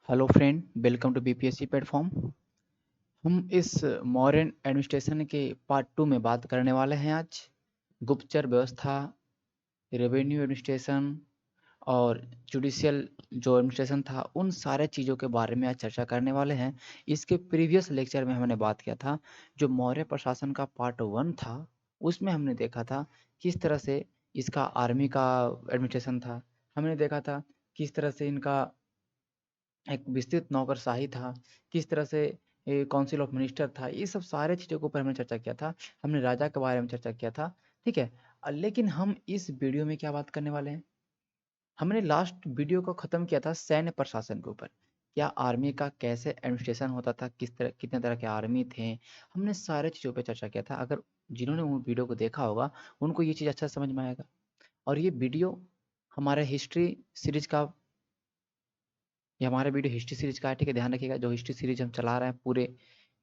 Hello friend, welcome to BPSC platform. हम इस modern administration के पार्ट 2 में बात करने वाले हैं आज। गुप्तचर व्यवस्था, रेवेन्यू एडमिनिस्ट्रेशन और जुडिशियल जो एडमिनिस्ट्रेशन था, उन सारे चीज़ों के बारे में आज चर्चा करने वाले हैं। इसके प्रीवियस लेक्चर में हमने बात किया था, जो मौर्य प्रशासन का पार्ट 1 था, उसमें हमने देखा था किस तरह से इसका आर्मी का एडमिनिस्ट्रेशन था। हमने देखा था किस तरह से इनका एक विस्तृत नौकरशाही था, किस तरह से काउंसिल ऑफ मिनिस्टर था। ये सब सारे चीज़ों के ऊपर हमने चर्चा किया था। हमने राजा के बारे में चर्चा किया था, ठीक है। लेकिन हम इस वीडियो में क्या बात करने वाले हैं? हमने लास्ट वीडियो को ख़त्म किया था सैन्य प्रशासन के ऊपर। क्या आर्मी का कैसे एडमिनिस्ट्रेशन होता था, किस तरह कितने तरह के आर्मी थे, हमने सारे चीज़ों पे चर्चा किया था। अगर जिन्होंने वो वीडियो को देखा होगा, उनको ये चीज़ अच्छा समझ में आएगा। और ये वीडियो हमारे हिस्ट्री सीरीज का, ये हमारा वीडियो हिस्ट्री सीरीज का है, ठीक है। ध्यान रखिएगा, जो हिस्ट्री सीरीज हम चला रहे हैं पूरे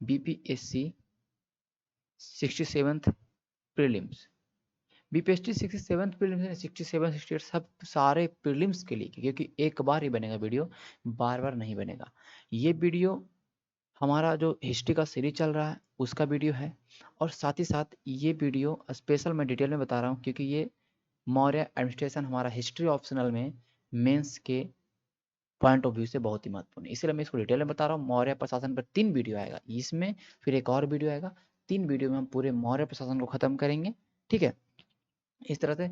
BPSC 67th prelims, BPSC 67th prelims, 67 68 सब सारे प्रीलिम्स के लिए, क्योंकि एक बार ही बनेगा वीडियो, बार बार नहीं बनेगा। ये वीडियो हमारा जो हिस्ट्री का सीरीज चल रहा है उसका वीडियो है, और साथ ही साथ ये वीडियो स्पेशल मैं डिटेल में बता रहा हूँ, क्योंकि ये मौर्य एडमिनिस्ट्रेशन हमारा हिस्ट्री ऑप्शनल में मेंस के पॉइंट ऑफ व्यू से बहुत ही महत्वपूर्ण है। इसलिए मैं इसको डिटेल में बता रहा हूँ। मौर्य प्रशासन पर 3 वीडियो आएगा, इसमें फिर एक और वीडियो आएगा। 3 वीडियो में हम पूरे मौर्य प्रशासन को खत्म करेंगे, ठीक है, इस तरह से।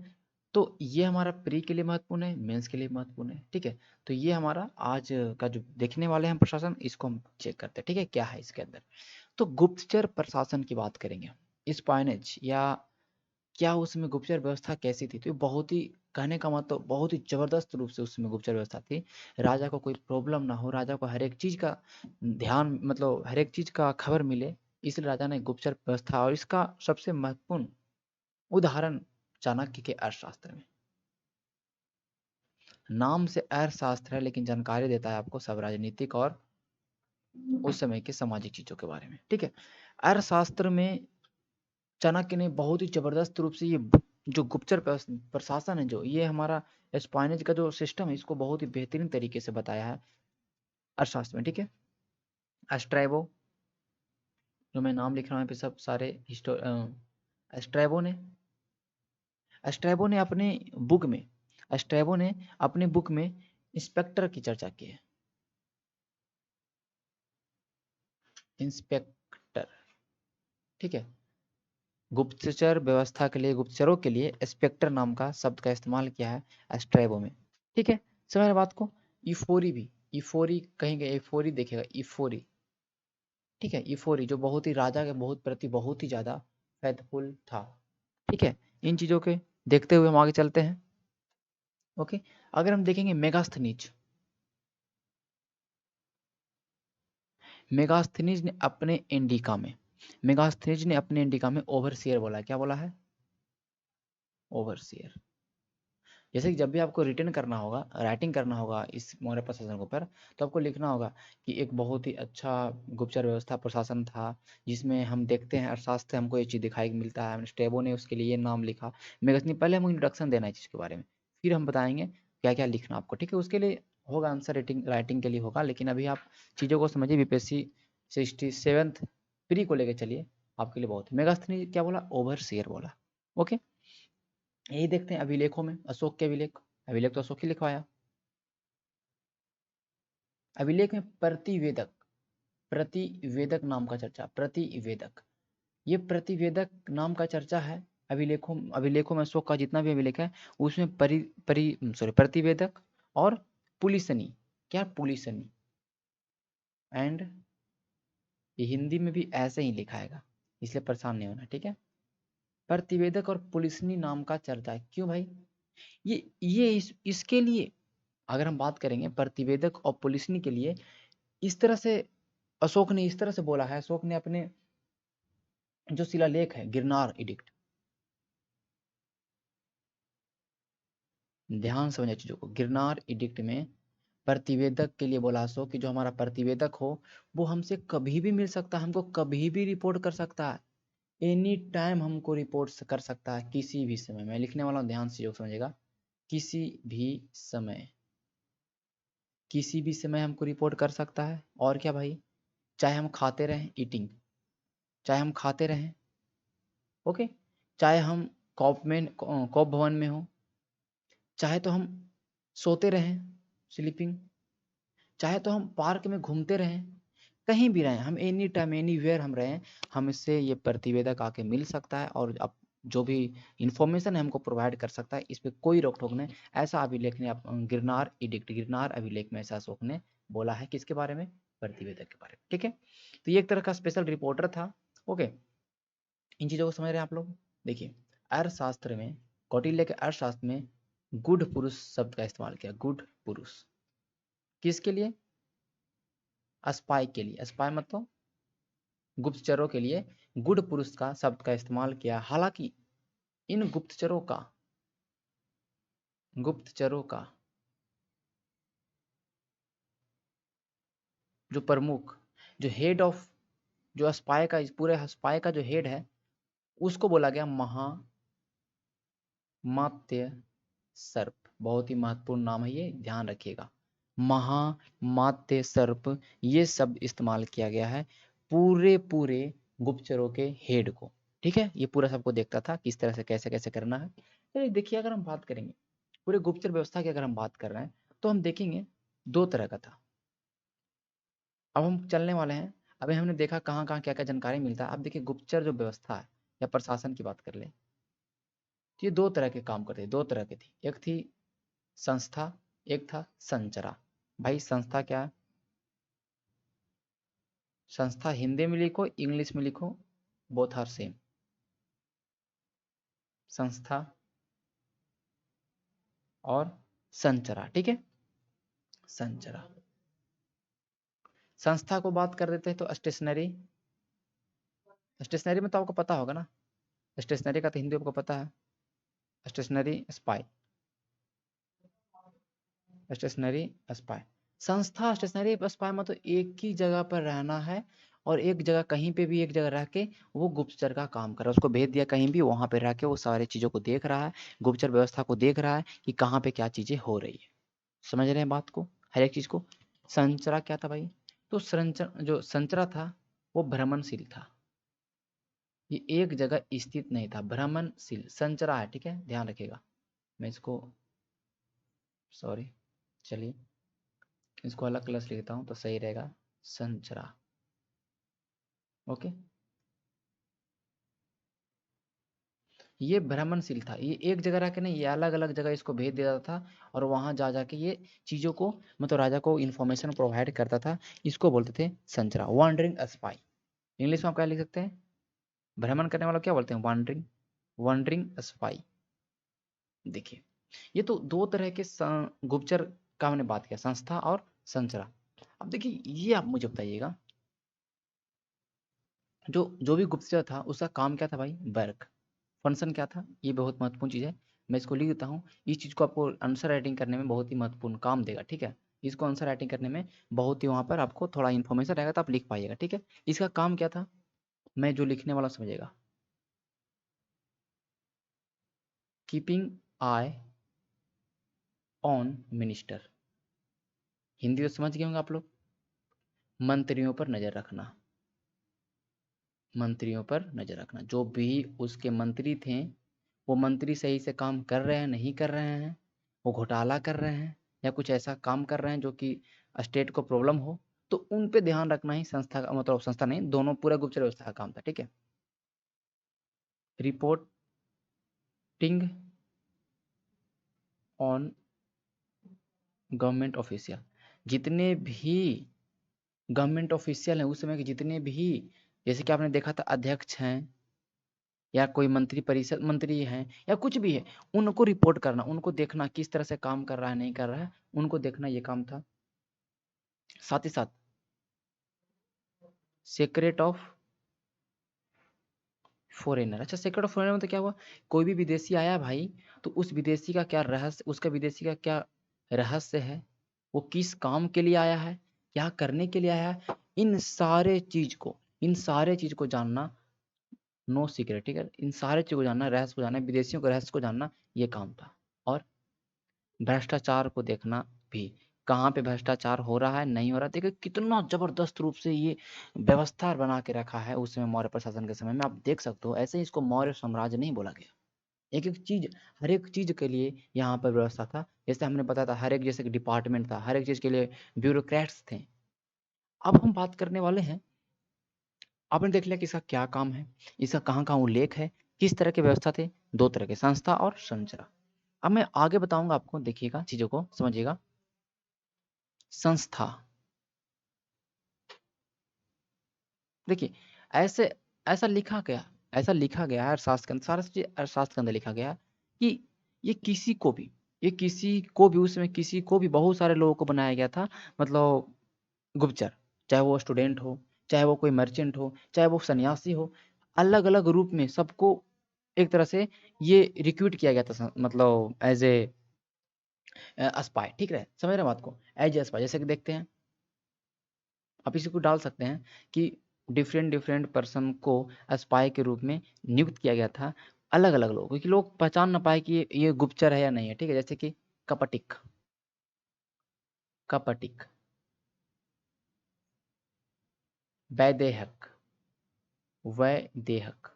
तो ये हमारा प्री के लिए महत्वपूर्ण है, मेंस के लिए महत्वपूर्ण है, ठीक है। तो ये हमारा आज का जो देखने वाले हैं प्रशासन, इसको हम चेक करते हैं, ठीक है, क्या है इसके अंदर। तो गुप्तचर प्रशासन की बात करेंगे, स्पाइनेज या क्या उसमें गुप्तचर व्यवस्था कैसी थी। तो ये बहुत ही, कहने का मतलब बहुत ही ज़बरदस्त रूप से उसमें गुप्तचर व्यवस्था थी। राजा को कोई प्रॉब्लम ना हो, राजा को हर एक चीज़ का ध्यान, मतलब हर एक चीज़ का खबर मिले, इसलिए राजा ने गुप्तचर व्यवस्था। और इसका सबसे महत्वपूर्ण उदाहरण चाणक्य के अर्थशास्त्र में। नाम से अर्थशास्त्र है, लेकिन जानकारी देता है आपको सब राजनीतिक और उस समय के सामाजिक चीज़ों के बारे में, ठीक है। अर्थशास्त्र में चाणक्य ने बहुत ही ज़बरदस्त रूप से ये जो गुप्तचर प्रशासन है, जो ये हमारा स्पाइनेज का जो सिस्टम है, इसको बहुत ही बेहतरीन तरीके से बताया है अर्थशास्त्र में, ठीक है। एस्ट्रैबो, जो मैं नाम लिख रहा हूँ यहाँ पे सब सारे एस्ट्रैबो ने एस्ट्रैबो ने अपने बुक में एस्ट्रैबो ने अपने बुक में इंस्पेक्टर की चर्चा की है। इंस्पेक्टर, ठीक है। गुप्तचर व्यवस्था के लिए, गुप्तचरों के लिए इंस्पेक्टर नाम का शब्द का इस्तेमाल किया है एस्ट्रैबो में, ठीक है। समझ रहे बात को। इफोरी भी, इफोरी कहेंगे, इफोरी देखेगा, इफोरी, ठीक है। इफोरी जो बहुत ही राजा के बहुत प्रति बहुत ही ज्यादा फेथफुल था, ठीक है। इन चीजों के देखते हुए हम आगे चलते हैं, ओके। अगर हम देखेंगे मेगास्थनीज, मेगास्थनीज ने अपने इंडिका में मेगास्थनीज ने अपने इंडिका में ओवरसियर बोला है। क्या बोला है? ओवरसियर। जैसे कि जब भी आपको रिटर्न करना होगा, राइटिंग करना होगा इस मौर्य प्रशासन के ऊपर, तो आपको लिखना होगा कि एक बहुत ही अच्छा गुप्तचर व्यवस्था प्रशासन था, जिसमें हम देखते हैं अर्थशास्त्र से हमको ये चीज़ दिखाई मिलता है। स्टेबो ने उसके लिए ये नाम लिखा। मेगसनी पहले हमको इंट्रोडक्शन देना है चीज़ के बारे में, फिर हम बताएंगे क्या क्या लिखना आपको, ठीक है। उसके लिए होगा आंसर राइटिंग, राइटिंग के लिए होगा, लेकिन अभी आप चीज़ों को समझिए। बीपीएससी 67th प्री को लेकर चलिए, आपके लिए बहुत। मेगास्थनी क्या बोला? ओवरसियर बोला, ओके। यही देखते हैं अभिलेखों में, अशोक के अभिलेख। अभिलेख तो अशोक ही लिखवाया। अभिलेख में प्रतिवेदक, प्रतिवेदक नाम का चर्चा, प्रतिवेदक, ये प्रतिवेदक नाम का चर्चा है अभिलेखों में अशोक का जितना भी अभिलेख है, उसमें परि परि सॉरी प्रतिवेदक और पुलिसनी। क्या? पुलिसनी। एंड ये हिंदी में भी ऐसे ही लिखाएगा, इसलिए परेशान नहीं होना, ठीक है। प्रतिवेदक और पुलिसनी नाम का चर्चा है। क्यों भाई? ये इसके लिए अगर हम बात करेंगे प्रतिवेदक और पुलिसनी के लिए, इस तरह से अशोक ने इस तरह से बोला है। अशोक ने अपने जो शिलालेख है, गिरनार एडिक्ट, ध्यान समझे चीजों को, गिरनार एडिक्ट में प्रतिवेदक के लिए बोला अशोक कि जो हमारा प्रतिवेदक हो, वो हमसे कभी भी मिल सकता है, हमको कभी भी रिपोर्ट कर सकता है, एनी टाइम हमको रिपोर्ट कर सकता है, किसी भी समय। मैं लिखने वाला हूँ, ध्यान से चीजों को समझेगा, किसी भी समय। किसी भी समय हमको रिपोर्ट कर सकता है। और क्या भाई, चाहे हम खाते रहें, ईटिंग, चाहे हम खाते रहें, ओके, चाहे हम कॉप भवन में हो, चाहे तो हम सोते रहें, स्लीपिंग, चाहे तो हम पार्क में घूमते रहें, कहीं भी रहें, हम एनी टाइम एनी वेयर हम रहें, हम इससे ये प्रतिवेदक आके मिल सकता है और अब जो भी इंफॉर्मेशन है हमको प्रोवाइड कर सकता है। इस पर कोई रोक टोक नहीं। ऐसा अभिलेख ने गिरनार एडिक्ट, गिरनार अभिलेख में ऐसा अशोक ने बोला है किसके बारे में, प्रतिवेदक के बारे में। ठीक है, तो ये एक तरह का स्पेशल रिपोर्टर था। ओके, इन चीज़ों को समझ रहे हैं आप लोग। देखिए, अर्थशास्त्र में, कौटिल्य के अर्थशास्त्र में गुड पुरुष शब्द का इस्तेमाल किया। गुड पुरुष किसके लिए, स्पाई के लिए। स्पाई मतलब गुप्तचरों के लिए गुड पुरुष का शब्द का इस्तेमाल किया। हालांकि इन गुप्तचरों का जो प्रमुख, जो हेड ऑफ, जो स्पाई का, इस पूरे स्पाई का जो हेड है, उसको बोला गया महामात्य सर्प। बहुत ही महत्वपूर्ण नाम है ये, ध्यान रखिएगा। महामात्य सर्प, ये शब्द इस्तेमाल किया गया है पूरे गुप्तचरों के हेड को। ठीक है, ये पूरा सबको देखता था किस तरह से कैसे कैसे करना है। तो देखिए, अगर हम बात करेंगे पूरे गुप्तचर व्यवस्था की, अगर हम बात कर रहे हैं तो हम देखेंगे दो तरह का था। अब हम चलने वाले हैं, अभी हमने देखा कहाँ कहाँ क्या क्या जानकारी मिलता है। अब देखिए, गुप्तचर जो व्यवस्था है या प्रशासन की बात कर ले, तो ये दो तरह के काम करते, दो तरह की थी। एक थी संस्था, एक था संचरा। भाई संस्था क्या है, संस्था हिंदी में लिखो, इंग्लिश में लिखो, बोथ आर सेम। संस्था और संचरा, ठीक है, संचरा। संस्था को बात कर देते हैं तो स्टेशनरी, स्टेशनरी में तो आपको पता होगा ना, स्टेशनरी का तो हिंदी आपको पता है, स्टेशनरी स्पाई, स्टेशनरी स्पाई। संस्था स्टेशनरी स्पाई मतलब एक ही जगह पर रहना है और एक जगह, कहीं पे भी एक जगह रह के वो गुप्तचर का काम कर रहा है। उसको भेज दिया कहीं भी, वहां पे रह के वो सारी चीजों को देख रहा है, गुप्तचर व्यवस्था को देख रहा है कि कहाँ पे क्या चीजें हो रही है। समझ रहे हैं बात को, हर एक चीज को। संचरा क्या था भाई, तो जो संचरा था वो भ्रमणशील था, ये एक जगह स्थित नहीं था, भ्रमणशील संचरा है। ठीक है, ध्यान रखिएगा। मैं इसको, सॉरी, चलिए इसको अलग कलर से लिखता हूँ तो सही रहेगा, संचरा। ओके, ये भ्रमणशील था, ये एक जगह रह के नहीं, ये अलग अलग जगह इसको भेज देता था और वहां जा जाके ये चीजों को, मतलब राजा को इन्फॉर्मेशन प्रोवाइड करता था। इसको बोलते थे संचरा, वॉन्डरिंग स्पाई। इंग्लिश में आप क्या लिख सकते हैं, भ्रमण करने वाला क्या बोलते हैं, वॉन्डरिंग, वॉन्डरिंग स्पाई। देखिए, ये तो दो तरह के गुप्तचर का हमने बात किया, संस्था और संचरा। अब देखिए, ये आप मुझे बताइएगा, जो जो भी गुप्तचर था उसका काम क्या था भाई, वर्क, फंक्शन क्या था, ये बहुत महत्वपूर्ण चीज़ है। मैं इसको लिख देता हूँ, इस चीज़ को आपको आंसर राइटिंग करने में बहुत ही महत्वपूर्ण काम देगा। ठीक है, इसको आंसर राइटिंग करने में बहुत ही, वहाँ पर आपको थोड़ा इन्फॉर्मेशन रहेगा तो आप लिख पाइएगा। ठीक है, इसका काम क्या था, मैं जो लिखने वाला समझेगा, keeping I on minister. Hindi तो समझ गए होंगे आप लोग, मंत्रियों पर नजर रखना, मंत्रियों पर नजर रखना। जो भी उसके मंत्री थे, वो मंत्री सही से काम कर रहे हैं, नहीं कर रहे हैं, वो घोटाला कर रहे हैं या कुछ ऐसा काम कर रहे हैं जो कि स्टेट को प्रॉब्लम हो, तो उन पे ध्यान रखना ही संस्था का, मतलब संस्था नहीं, दोनों पूरा गुप्तचर व्यवस्था का काम था। ठीक है, रिपोर्टिंग ऑन गवर्नमेंट ऑफिशियल, जितने भी गवर्नमेंट ऑफिशियल हैं उस समय के, जितने भी, जैसे कि आपने देखा था अध्यक्ष हैं या कोई मंत्री परिषद मंत्री हैं या कुछ भी है, उनको रिपोर्ट करना, उनको देखना किस तरह से काम कर रहा है, नहीं कर रहा है, उनको देखना, ये काम था। साथ ही साथ सीक्रेट ऑफ फॉरेनर। अच्छा, सीक्रेट ऑफ फॉरेनर मतलब क्या हुआ, कोई भी विदेशी आया भाई, तो उस विदेशी का क्या रहस्य, उसका विदेशी का क्या रहस्य है, वो किस काम के लिए आया है, क्या करने के लिए आया है, इन सारे चीज को जानना, नो सीक्रेट। ठीक है, इन सारे चीज को जानना, रहस्य को जानना, विदेशियों के रहस्य को जानना, ये काम था। और भ्रष्टाचार को देखना भी, कहाँ पे भ्रष्टाचार हो रहा है, नहीं हो रहा है। देखिए कितना ज़बरदस्त रूप से ये व्यवस्था बना के रखा है उस समय मौर्य प्रशासन के समय में, आप देख सकते हो। ऐसे ही इसको मौर्य साम्राज्य नहीं बोला गया। एक-एक चीज़, हर एक चीज़ के लिए यहाँ पर व्यवस्था था। जैसे हमने बताया था, हर एक जैसे कि डिपार्टमेंट था, हर एक चीज़ के लिए ब्यूरोक्रेट्स थे। अब हम बात करने वाले हैं, आपने देख लिया कि इसका क्या काम है, इसका कहाँ-कहाँ उल्लेख है, किस तरह की व्यवस्था थे, 2 तरह के, संस्था और संरचना। अब मैं आगे बताऊँगा आपको, देखिएगा चीज़ों को, समझिएगा। संस्था, देखिए ऐसे ऐसा लिखा गया है अर्थशास्त्र के अंदर, सारा चीज़ अर्थशास्त्र के अंदर लिखा गया है कि ये किसी को भी उसमें किसी को भी बहुत सारे लोगों को बनाया गया था, मतलब गुप्तचर, चाहे वो स्टूडेंट हो, चाहे वो कोई मर्चेंट हो, चाहे वो सन्यासी हो, अलग-अलग रूप में सबको एक तरह से ये रिक्रूट किया गया था, मतलब एज़ ए स्पाई, ठीक है? समझ रहे हैं बात को? एज़ ए स्पाई, जैसे कि देखते हैं, आप इसी को डाल सकते हैं कि डिफरेंट डिफरेंट पर्सन को स्पाई के रूप में नियुक्त किया गया था, अलग-अलग लोगों को, क्योंकि लोग पहचान ना पाए कि ये गुप्तचर है या नहीं है, ठीक है? जैसे कि कपटिक, कपटिक, वैदेहक, वैदेहक,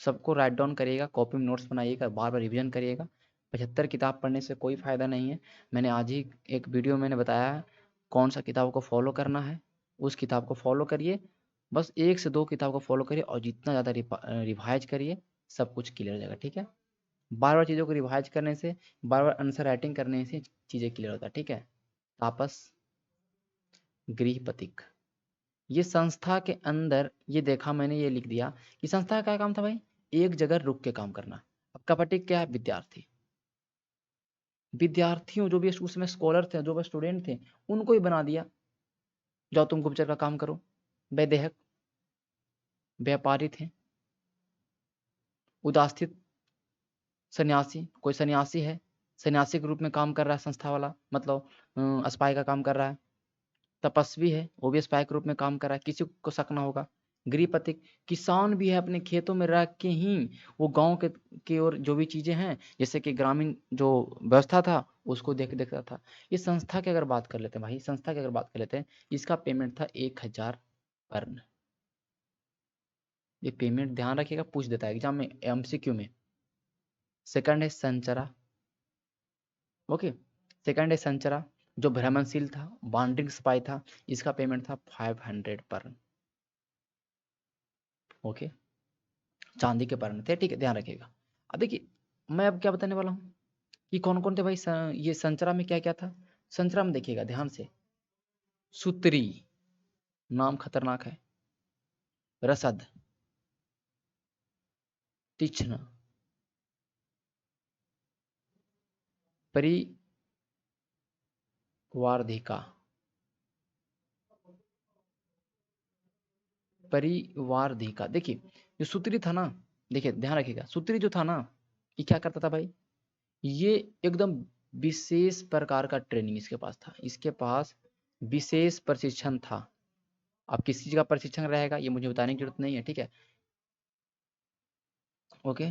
सबको राइट डाउन करिएगा, कॉपी में नोट्स बनाइएगा, बार-बार रिवीजन करिएगा। 75 किताब पढ़ने से कोई फ़ायदा नहीं है। मैंने आज ही एक वीडियो मैंने बताया है, कौन-सा किताब को फ़ॉलो करना है, उस किताब को फ़ॉलो करिए। बस 1 से 2 किताब को फ़ॉलो करिए और जितना ज़्यादा रिवाइज़ करिए, सब कुछ क्लियर हो जाएगा, ठीक है? बार-बार चीज़ों को रिवाइज़ करने से, बार-बार आंसर राइटिंग करने से चीज़ें क्लियर होता है, ठीक है? तापस, गृहपथिक, ये संस्था के अंदर, ये देखा मैंने, ये लिख दिया कि संस्था का क्या काम था भाई? एक जगह रुक के काम करना। अब कपटिक क्या है? विद्यार्थी। विद्यार्थियों, जो भी उस समय स्कॉलर थे, जो भी स्टूडेंट थे, उनको ही बना दिया, जाओ तुम गुप्तचर का काम करो। वैदेहक, व्यापारी थे। उदास्थित, सन्यासी, कोई सन्यासी है, सन्यासी के रूप में काम कर रहा है संस्था वाला, मतलब स्पाई का काम कर रहा है। तपस्वी है, वो भी स्पाई के रूप में काम कर रहा है, किसी को शक ना होगा। गृहपथिक, किसान भी है, अपने खेतों में रह के ही वो गाँव के की ओर जो भी चीज़ें हैं, जैसे कि ग्रामीण जो व्यवस्था था, उसको देखता था। ये संस्था की अगर बात कर लेते हैं भाई, संस्था की अगर बात कर लेते हैं, इसका पेमेंट था 1000 वर्ण। ये पेमेंट ध्यान रखिएगा, पूछ देता है एग्ज़ाम में, एमसीक्यू में। सेकंड है संचरा, ओके? सेकंड है संचरा, जो भ्रमणशील था, वांडरिंग स्पाई था, इसका पेमेंट था 500 वर्ण, ओके? चांदी के वर्ण थे, ठीक है? ध्यान रखिएगा। अब देखिए, मैं अब क्या बताने वाला हूँ कि कौन-कौन थे भाई, ये संचरा में क्या-क्या था? संचरा में देखिएगा ध्यान से, सूत्री, नाम खतरनाक है। रसद, तीक्ष्ण, परिवार्धिका, परिवार्धिका। देखिए, जो सूत्री था ना, देखिए ध्यान रखिएगा, सूत्री जो था ना, ये क्या करता था भाई? ये एकदम विशेष प्रकार का ट्रेनिंग इसके पास था। इसके पास विशेष प्रशिक्षण था। अब किस चीज़ का प्रशिक्षण रहेगा, ये मुझे बताने की ज़रूरत नहीं है, ठीक है? ओके?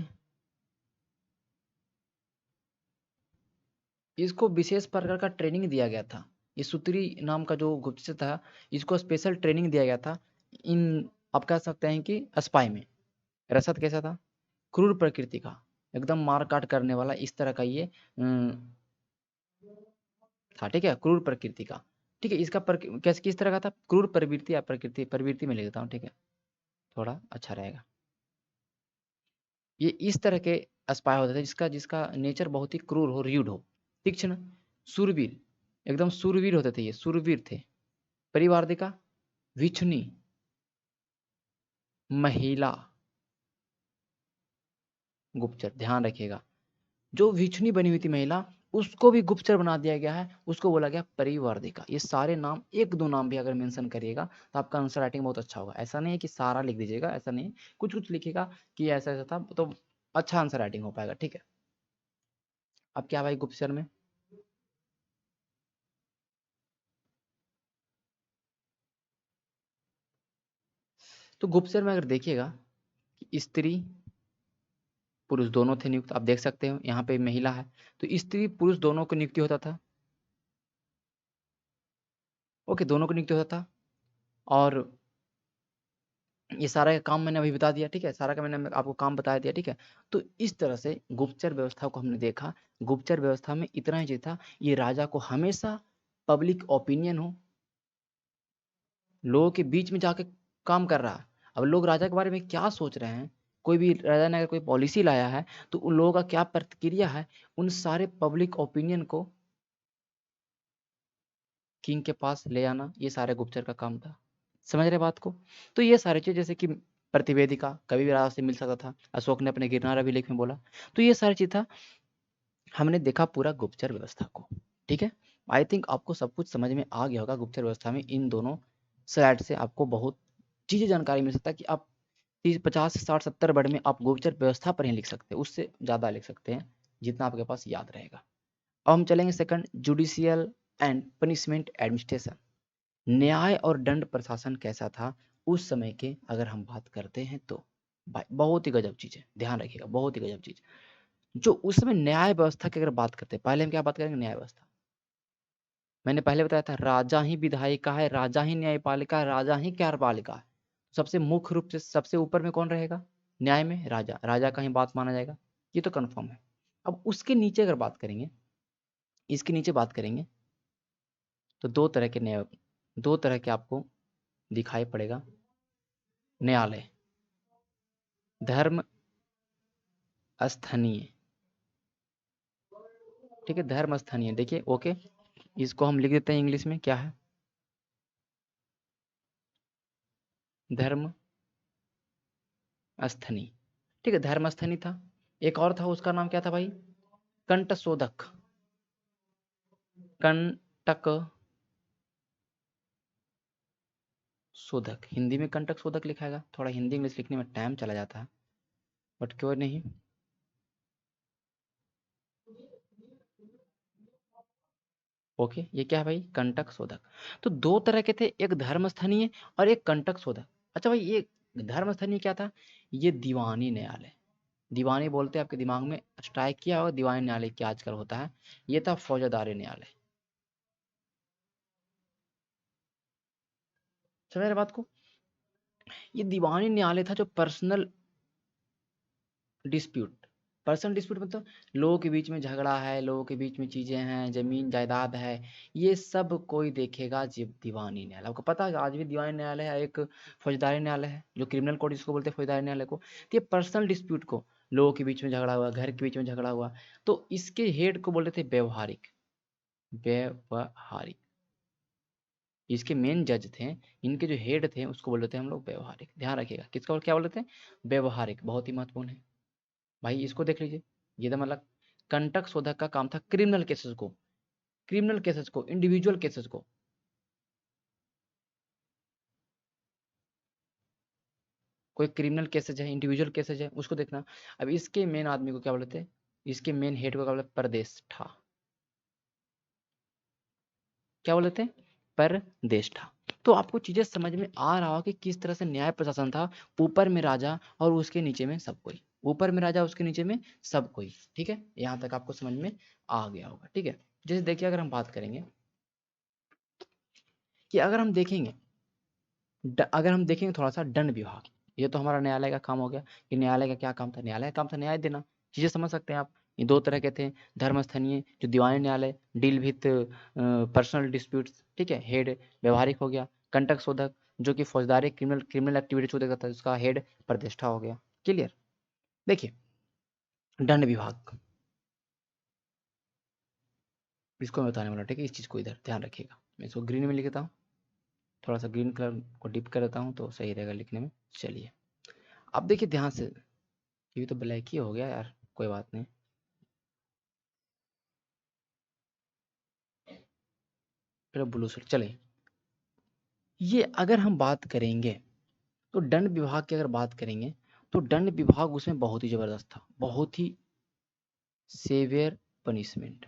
इसको विशेष प्रकार का ट्रेनिंग दिया गया था। ये सूत्री नाम का जो गुप्तचर था, इसको स्पेशल ट्रेनिंग दिया गया था। इन, आप कह सकते हैं कि स्पाई में। रसद कैसा था? क्रूर प्रकृति का, एकदम मार-काट करने वाला, इस तरह का ये था, ठीक है? क्रूर प्रकृति का, ठीक है? इसका कैसे, किस तरह का था? क्रूर प्रवृत्ति या प्रकृति, प्रवृत्ति में लिख देता हूँ, ठीक है? थोड़ा अच्छा रहेगा। ये इस तरह के स्पाई होते थे जिसका जिसका नेचर बहुत ही क्रूर हो, र्यूड हो। तीक्ष्ण, शूरवीर, एकदम शूरवीर होते थे, ये शूरवीर थे। परिवार्धिका, विछुनी, महिला गुप्तचर, ध्यान रखिएगा। जो विछुनी बनी हुई थी महिला, उसको भी गुप्तचर बना दिया गया है, उसको बोला गया परिवार्धिका। ये सारे नाम, 1-2 नाम भी अगर मेंशन करिएगा तो आपका आंसर राइटिंग बहुत अच्छा होगा। ऐसा नहीं है कि सारा लिख दीजिएगा, ऐसा नहीं है। कुछ-कुछ लिखिएगा कि ऐसा-ऐसा था, तो अच्छा आंसर राइटिंग हो पाएगा, ठीक है? अब क्या भाई गुप्तचर में, तो गुप्तचर में अगर देखिएगा कि स्त्री, पुरुष दोनों थे नियुक्त, आप देख सकते हो यहाँ पे महिला है, तो स्त्री पुरुष दोनों को नियुक्ति होता था। ओके, दोनों को नियुक्त होता था। और ये सारा का काम मैंने अभी बता दिया, ठीक है, सारा का मैंने आपको काम बता दिया, ठीक है। तो इस तरह से गुप्तचर व्यवस्था को हमने देखा। गुप्तचर व्यवस्था में इतना ही चीज था, ये राजा को हमेशा पब्लिक ओपिनियन हो, लोगों के बीच में जाके काम कर रहा है। अब लोग राजा के बारे में क्या सोच रहे हैं, कोई भी राजा ने अगर कोई पॉलिसी लाया है तो उन लोगों का क्या प्रतिक्रिया है, उन सारे पब्लिक ओपिनियन को किंग के पास ले आना, ये सारे गुप्तचर का काम था। समझ रहे बात को? तो ये सारी चीज, जैसे कि प्रतिवेदिका कभी भी राजा से मिल सकता था, अशोक ने अपने गिरनार अभिलेख में बोला। तो ये सारी चीज था, हमने देखा पूरा गुप्तचर व्यवस्था को, ठीक है। आई थिंक आपको सब कुछ समझ में आ गया होगा। गुप्तचर व्यवस्था में इन दोनों स्लाइड से आपको बहुत चीजें जानकारी मिल सकता है कि आप 30, 50, 60, 70 वर्ड में आप गुप्तचर व्यवस्था पर ही लिख सकते हैं, उससे ज्यादा लिख सकते हैं जितना आपके पास याद रहेगा। अब हम चलेंगे second, judicial and punishment administration. न्याय और दंड प्रशासन कैसा था उस समय के, अगर हम बात करते हैं तो भाई बहुत ही गजब चीज है, ध्यान रखिएगा, बहुत ही गजब चीज। जो उस समय न्याय व्यवस्था की अगर बात करते हैं, पहले हम क्या बात करेंगे, न्याय व्यवस्था। मैंने पहले बताया था, राजा ही विधायिका है, राजा ही न्यायपालिका है, राजा ही कार्यपालिका है। सबसे मुख्य रूप से सबसे ऊपर में कौन रहेगा, न्याय में राजा, राजा का ही बात माना जाएगा, ये तो कन्फर्म है। अब उसके नीचे अगर बात करेंगे, इसके नीचे बात करेंगे, तो दो तरह के न्याय, दो तरह के आपको दिखाई पड़ेगा न्यायालय। धर्म स्थनीय, ठीक है, धर्म स्थनीय, देखिए ओके, इसको हम लिख देते हैं इंग्लिश में, क्या है, धर्म स्थनीय, ठीक है, धर्म स्थनीय था। एक और था, उसका नाम क्या था भाई, कंट शोधक, कंटक शोधक, हिंदी में कंटक शोधक लिखाएगा, थोड़ा हिंदी इंग्लिश लिखने में टाइम चला जाता है, बट क्यों नहीं। ओके, ये क्या है भाई, कंटक शोधक। तो दो तरह के थे, एक धर्म स्थनीय और एक कंटक शोधक। अच्छा भाई, ये धर्म स्थनीय क्या था, ये दीवानी न्यायालय, दीवानी बोलते हैं, आपके दिमाग में स्ट्राइक किया होगा दीवानी न्यायालय क्या आजकल होता है, ये था फौजदारी न्यायालय। समझ रहे बात को? ये दीवानी न्यायालय था जो पर्सनल डिस्प्यूट, पर्सनल डिस्प्यूट मतलब लोगों के बीच में झगड़ा है, लोगों के बीच में चीजें हैं, जमीन जायदाद है, ये सब कोई देखेगा जब दीवानी न्यायालय। आपको पता है आज भी दीवानी न्यायालय है, एक फौजदारी न्यायालय है, जो क्रिमिनल कोर्ट जिसको बोलते हैं फौजदारी न्यायालय को। तो ये पर्सनल डिस्प्यूट को, लोगों के बीच में झगड़ा हुआ, घर के बीच में झगड़ा हुआ, तो इसके हेड को बोलते थे व्यवहारिक, व्यवहारिक। इसके मेन जज थे, इनके जो हेड थे उसको बोलते थे हम लोग व्यवहारिक। ध्यान रखिएगा, किसका क्या बोलते हैं, व्यवहारिक, बहुत ही महत्वपूर्ण है भाई, इसको देख लीजिए। ये तो मतलब कंटक शोधक का काम था क्रिमिनल केसेस को, क्रिमिनल केसेस को, इंडिविजुअल केसेस को, कोई क्रिमिनल केसेज है, इंडिविजुअल केसेज है, उसको देखना। अब इसके मेन आदमी को क्या बोलते हैं, इसके मेन हेड को क्या बोलते हैं, परदेष्ठा, क्या बोलते हैं, परदेष्ठा। तो आपको चीजें समझ में आ रहा हो कि किस तरह से न्याय प्रशासन था, ऊपर में राजा और उसके नीचे में सब कोई, ऊपर में राजा उसके नीचे में सब कोई, ठीक है, यहाँ तक आपको समझ में आ गया होगा, ठीक है। जैसे देखिए, अगर हम बात करेंगे कि अगर हम देखेंगे अगर हम देखेंगे थोड़ा सा दंड विभाग, ये तो हमारा न्यायालय का काम हो गया, कि न्यायालय का क्या काम था, न्यायालय का काम था न्याय देना। चीजें समझ सकते हैं आप, ये दो तरह के थे, धर्म स्थनीय जो दीवानी न्यायालय डील विथ पर्सनल डिस्प्यूट्स, ठीक है, हेड व्यवहारिक हो गया, कंटक शोधक जो कि फौजदारी क्रिमिनल क्रिमिनल एक्टिविटी को देखता था, उसका हेड प्रतिष्ठा हो गया। क्लियर? देखिए, दंड विभाग, इसको मैं बताने वाला, ठीक है, इस चीज को इधर ध्यान रखिएगा। मैं इसको ग्रीन में लिखता हूँ, थोड़ा सा ग्रीन कलर को डिप कर देता हूँ तो सही रहेगा लिखने में। चलिए, अब देखिए ध्यान से, ये तो ब्लैक ही हो गया यार, कोई बात नहीं, फिर ब्लू से चले। ये अगर हम बात करेंगे तो दंड विभाग की अगर बात करेंगे, तो दंड विभाग उसमें बहुत ही जबरदस्त था, बहुत ही सेवियर पनिशमेंट।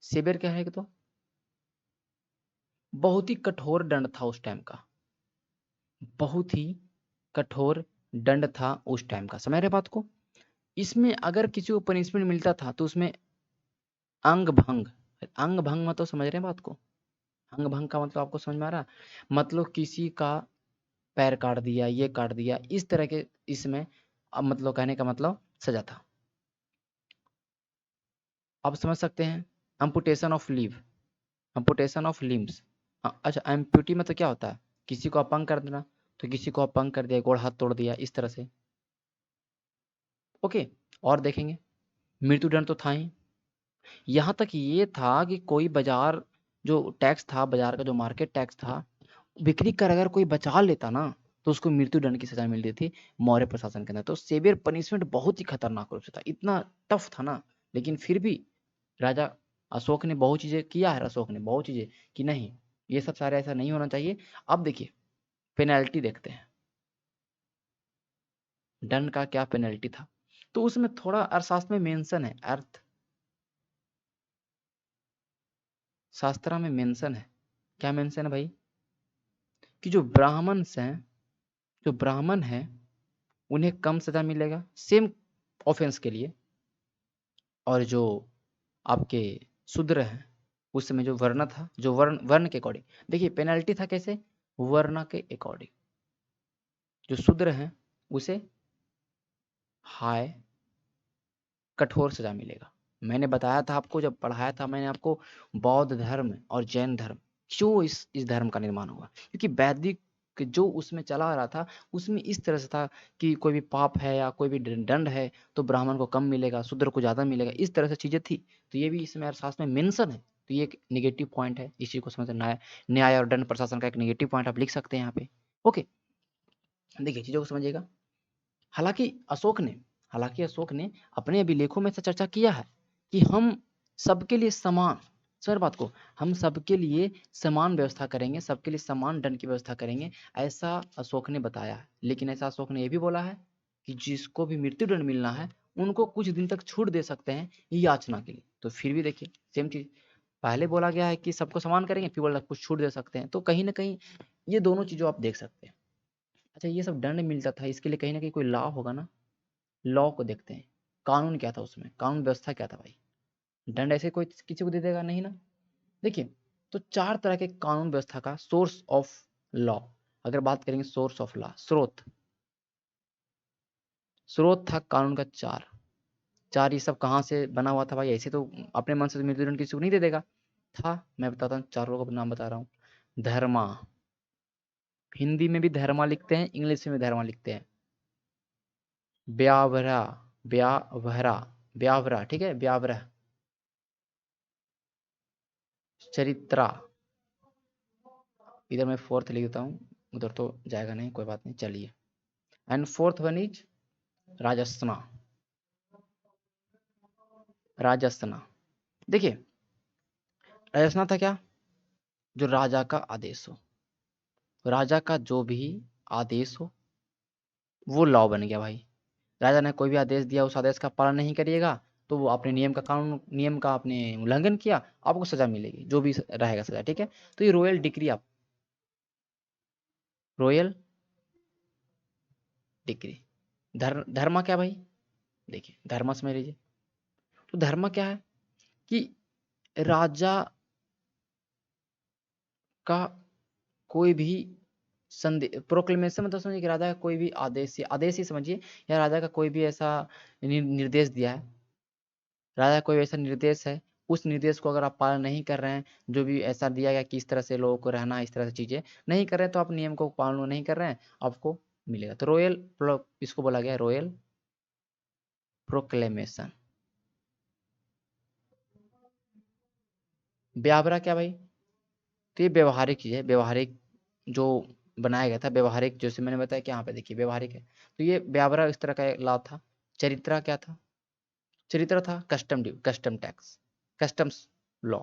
सेवियर क्या है कि तो बहुत ही कठोर दंड था उस टाइम का, बहुत ही कठोर दंड था उस टाइम का। समझ रहे बात को? इसमें अगर किसी को पनिशमेंट मिलता था तो उसमें अंग भंग, अंग भंग में तो समझ रहे हैं बात को, अंग भंग का मतलब आपको समझ में आ रहा? मतलब किसी का पैर काट दिया, ये काट दिया, इस तरह के इसमें मतलब कहने का मतलब सज़ा था। आप समझ सकते हैं? Amputation of leave, amputation of limbs. अच्छा, एम्पुटी मतलब क्या होता है? किसी को अपंग कर देना, तो किसी को अपंग कर दिया, गोड़ हाथ तोड़ दिया, इस तरह से। ओके, और देखेंगे मृत्यु दंड तो था ही। यहाँ तक ये था कि कोई बाजार जो टैक्स था, बाजार का जो मार्केट टैक्स था, बिक्री कर अगर कोई बचा लेता ना, तो उसको मृत्यु दंड की सजा मिलती थी मौर्य प्रशासन के अंदर। तो सेवियर पनिशमेंट बहुत ही खतरनाक रूप से था, इतना टफ था ना, लेकिन फिर भी राजा अशोक ने बहुत चीजें किया है, अशोक ने बहुत चीजें कि नहीं ये सब सारे ऐसा नहीं होना चाहिए। अब देखिए पेनल्टी देखते हैं, दंड का क्या पेनल्टी था। तो उसमें थोड़ा अर्थशास्त्र में मेंशन है, अर्थ शास्त्र में मेंशन है। क्या मेंशन है भाई? कि जो ब्राह्मण हैं, जो ब्राह्मण हैं उन्हें कम सजा मिलेगा सेम ऑफेंस के लिए, और जो आपके शूद्र हैं उस समय जो वर्ण था, जो वर्ण वर्ण के अकॉर्डिंग, देखिए पेनल्टी था कैसे, वर्ण के अकॉर्डिंग। जो शूद्र हैं उसे हाय कठोर सजा मिलेगा। मैंने बताया था आपको, जब पढ़ाया था मैंने आपको, बौद्ध धर्म और जैन धर्म क्यों इस धर्म का निर्माण हुआ, क्योंकि वैदिक जो उसमें चला आ रहा था उसमें इस तरह से था कि कोई भी पाप है या कोई भी दंड है तो ब्राह्मण को कम मिलेगा, शूद्र को ज्यादा मिलेगा, इस तरह से चीजें थी। तो ये भी इसमें अर्थशास्त्र में मेंशन है, तो ये एक निगेटिव पॉइंट है, इसी को समझ न्याय न्याय और दंड प्रशासन का एक निगेटिव पॉइंट आप लिख सकते हैं यहाँ पे। ओके, देखिए चीजों को समझिएगा। हालांकि अशोक ने हालांकि अशोक ने अपने अभिलेखों में से चर्चा किया है कि हम सबके लिए समान, सर बात को, हम सबके लिए समान व्यवस्था करेंगे, सबके लिए समान दंड की व्यवस्था करेंगे, ऐसा अशोक ने बताया है। लेकिन ऐसा अशोक ने यह भी बोला है कि जिसको भी मृत्यु दंड मिलना है उनको कुछ दिन तक छूट दे सकते हैं याचना के लिए। तो फिर भी देखिए सेम चीज, पहले बोला गया है कि सबको समान करेंगे, फिर बोला कुछ छूट दे सकते हैं, तो कहीं ना कहीं ये दोनों चीजों आप देख सकते हैं। अच्छा, ये सब दंड मिलता था, इसके लिए कहीं ना कहीं कोई लॉ होगा ना, लॉ को देखते हैं, कानून क्या था उसमें, कानून व्यवस्था क्या था भाई। दंड ऐसे कोई किसी को दे देगा नहीं ना। देखिए, तो चार तरह के कानून व्यवस्था का सोर्स ऑफ लॉ, अगर बात करेंगे सोर्स ऑफ लॉ, स्रोत, स्रोत था कानून का चार। चार ये सब कहाँ से बना हुआ था भाई, ऐसे तो अपने मन से मृत्यु दंड किसी को नहीं दे देगा। था, मैं बताता हूँ, चारों का नाम बता रहा हूँ। धर्मा, हिंदी में भी धर्मा लिखते हैं, इंग्लिश में भी धर्मा लिखते हैं। ब्यावरा, ब्यावरा, ब्यावरा, ठीक है, ब्यावरा। चरित्रा, इधर मैं फोर्थ लिख देता हूँ, उधर तो जाएगा नहीं, कोई बात नहीं, चलिए। And fourth one is Rajasthan, Rajasthan. देखिए राजस्थना था क्या, जो राजा का आदेश हो, राजा का जो भी आदेश हो वो लॉ बन गया भाई। राजा ने कोई भी आदेश दिया, उस आदेश का पालन नहीं करिएगा तो वो अपने नियम का कानून, नियम का आपने उल्लंघन किया, आपको सजा मिलेगी, जो भी रहेगा सजा, ठीक है। तो ये रॉयल डिक्री, आप रॉयल डिक्री। धर्म क्या भाई, देखिए धर्म समझ लीजिए। तो धर्म क्या है कि राजा का कोई भी प्रोक्लेमेशन, मतलब समझिए कि राजा का कोई भी आदेश, आदेश ही समझिए, या राजा का कोई भी ऐसा निर्देश दिया है, राजा का कोई ऐसा निर्देश है, उस निर्देश को अगर आप पालन नहीं कर रहे हैं, जो भी ऐसा दिया गया कि इस तरह से लोगों को रहना, इस तरह से चीजें नहीं कर रहे हैं, तो आप नियम को पालन नहीं कर रहे हैं, आपको मिलेगा। तो रॉयल, इसको बोला गया रॉयल प्रोक्लेमेशन। ब्यावरा क्या भाई, तो ये व्यवहारिक चीज है, व्यवहारिक जो बनाया गया था, व्यवहारिक, जैसे मैंने बताया कि यहाँ पे देखिए व्यवहारिक है, तो ये ब्यावरा इस तरह का लॉ था। चरित्रा क्या था, चरित्र था custom due, custom tax, customs law.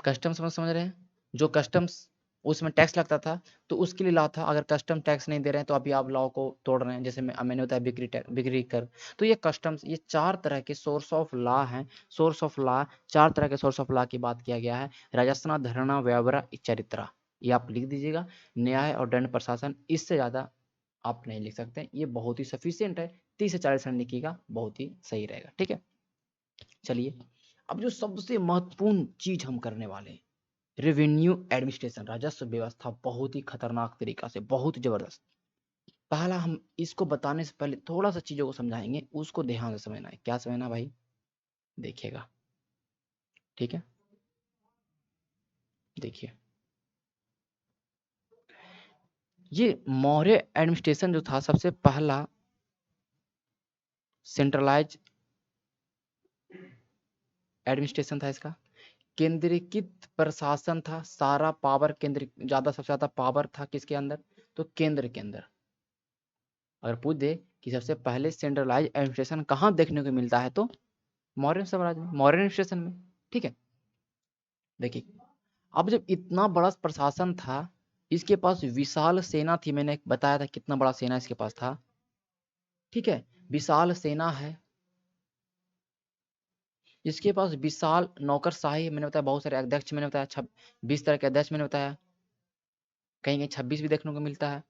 Custom समझ रहे हैं, जो कस्टम्स उसमें टैक्स लगता था, तो उसके लिए लॉ था, अगर कस्टम टैक्स नहीं दे रहे हैं तो अभी आप लॉ को तोड़ रहे हैं, जैसे मैंने बताया बिक्री टैक्स, बिक्री कर। तो ये कस्टम्स, ये चार तरह के सोर्स ऑफ लॉ हैं, सोर्स ऑफ लॉ, चार तरह के सोर्स ऑफ लॉ की बात किया गया है, राजस्थना, धरणा, व्यवहार, चरित्रा। ये आप लिख दीजिएगा, न्याय और दंड प्रशासन, इससे ज्यादा आप नहीं लिख सकते, ये बहुत ही सफिशियंट है, 30 से 40 रन लिखिएगा, बहुत ही सही रहेगा, ठीक है। चलिए, अब जो सबसे महत्वपूर्ण चीज हम करने वाले हैं, रेवेन्यू एडमिनिस्ट्रेशन, राजस्व व्यवस्था बहुत ही खतरनाक तरीका से, बहुत ही जबरदस्त। पहला हम इसको बताने से पहले थोड़ा सा चीजों को समझाएंगे, उसको ध्यान से समझना है। क्या समझना भाई? देखिएगा, ठीक है, देखिए ये मौर्य एडमिनिस्ट्रेशन जो था, सबसे पहला सेंट्रलाइज एडमिनिस्ट्रेशन था इसका, केंद्रीकृत प्रशासन था, सारा पावर केंद्र, ज्यादा सबसे ज्यादा पावर था किसके अंदर? तो केंद्र के अंदर। अगर पूछ दे कि सबसे पहले सेंट्रलाइज एडमिनिस्ट्रेशन कहाँ देखने को मिलता है, तो मौर्य साम्राज्य में, मौर्य एडमिनिस्ट्रेशन में, ठीक है। देखिए, अब जब इतना बड़ा प्रशासन था, इसके पास विशाल सेना थी, मैंने बताया था कितना बड़ा सेना इसके पास था, ठीक है, विशाल सेना है, इसके पास विशाल नौकरशाही, मैंने बताया बहुत सारे अध्यक्ष, मैंने बताया 20 तरह के अध्यक्ष, मैंने बताया कहीं कहीं 26 भी देखने को मिलता है,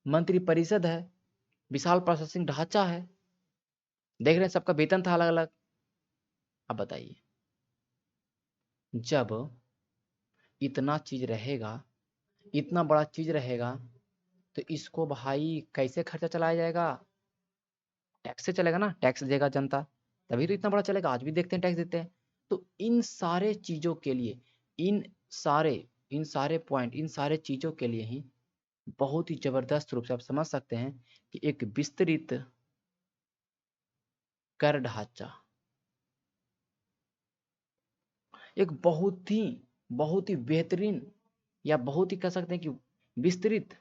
मंत्री परिषद है, विशाल प्रशासनिक ढांचा है, देख रहे हैं सबका वेतन था अलग अलग। अब बताइए, जब इतना चीज रहेगा, इतना बड़ा चीज रहेगा, तो इसको भाई कैसे खर्चा चलाया जाएगा? टैक्स से चलेगा ना, टैक्स देगा जनता, तभी तो इतना बड़ा चलेगा। आज भी देखते हैं टैक्स देते हैं। तो इन सारे चीजों के लिए, इन सारे इन सारे पॉइंट, इन सारे चीजों के लिए ही बहुत ही जबरदस्त रूप से आप समझ सकते हैं कि एक विस्तृत कर ढांचा, एक बहुत ही बेहतरीन, या बहुत ही कह सकते हैं कि विस्तृत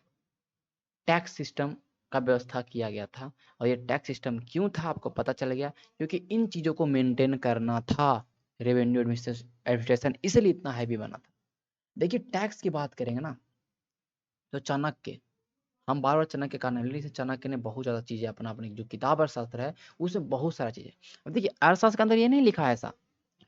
टैक्स सिस्टम का व्यवस्था किया गया था। और ये टैक्स सिस्टम क्यों था आपको पता चल गया, क्योंकि इन चीजों को मेंटेन करना था रेवेन्यू एडमिनिस्ट्रेशन, इसलिए इतना हैवी बना था। देखिए टैक्स की बात करेंगे ना, तो चाणक्य, हम बार बार चाणक्य का नाम ले रहे हैं, चाणक्य ने बहुत ज्यादा चीजें अपना, अपनी जो किताब अर्थशास्त्र है उसमें बहुत सारा चीजें। अब देखिए अर्थशास्त्र के अंदर ये नहीं लिखा है ऐसा,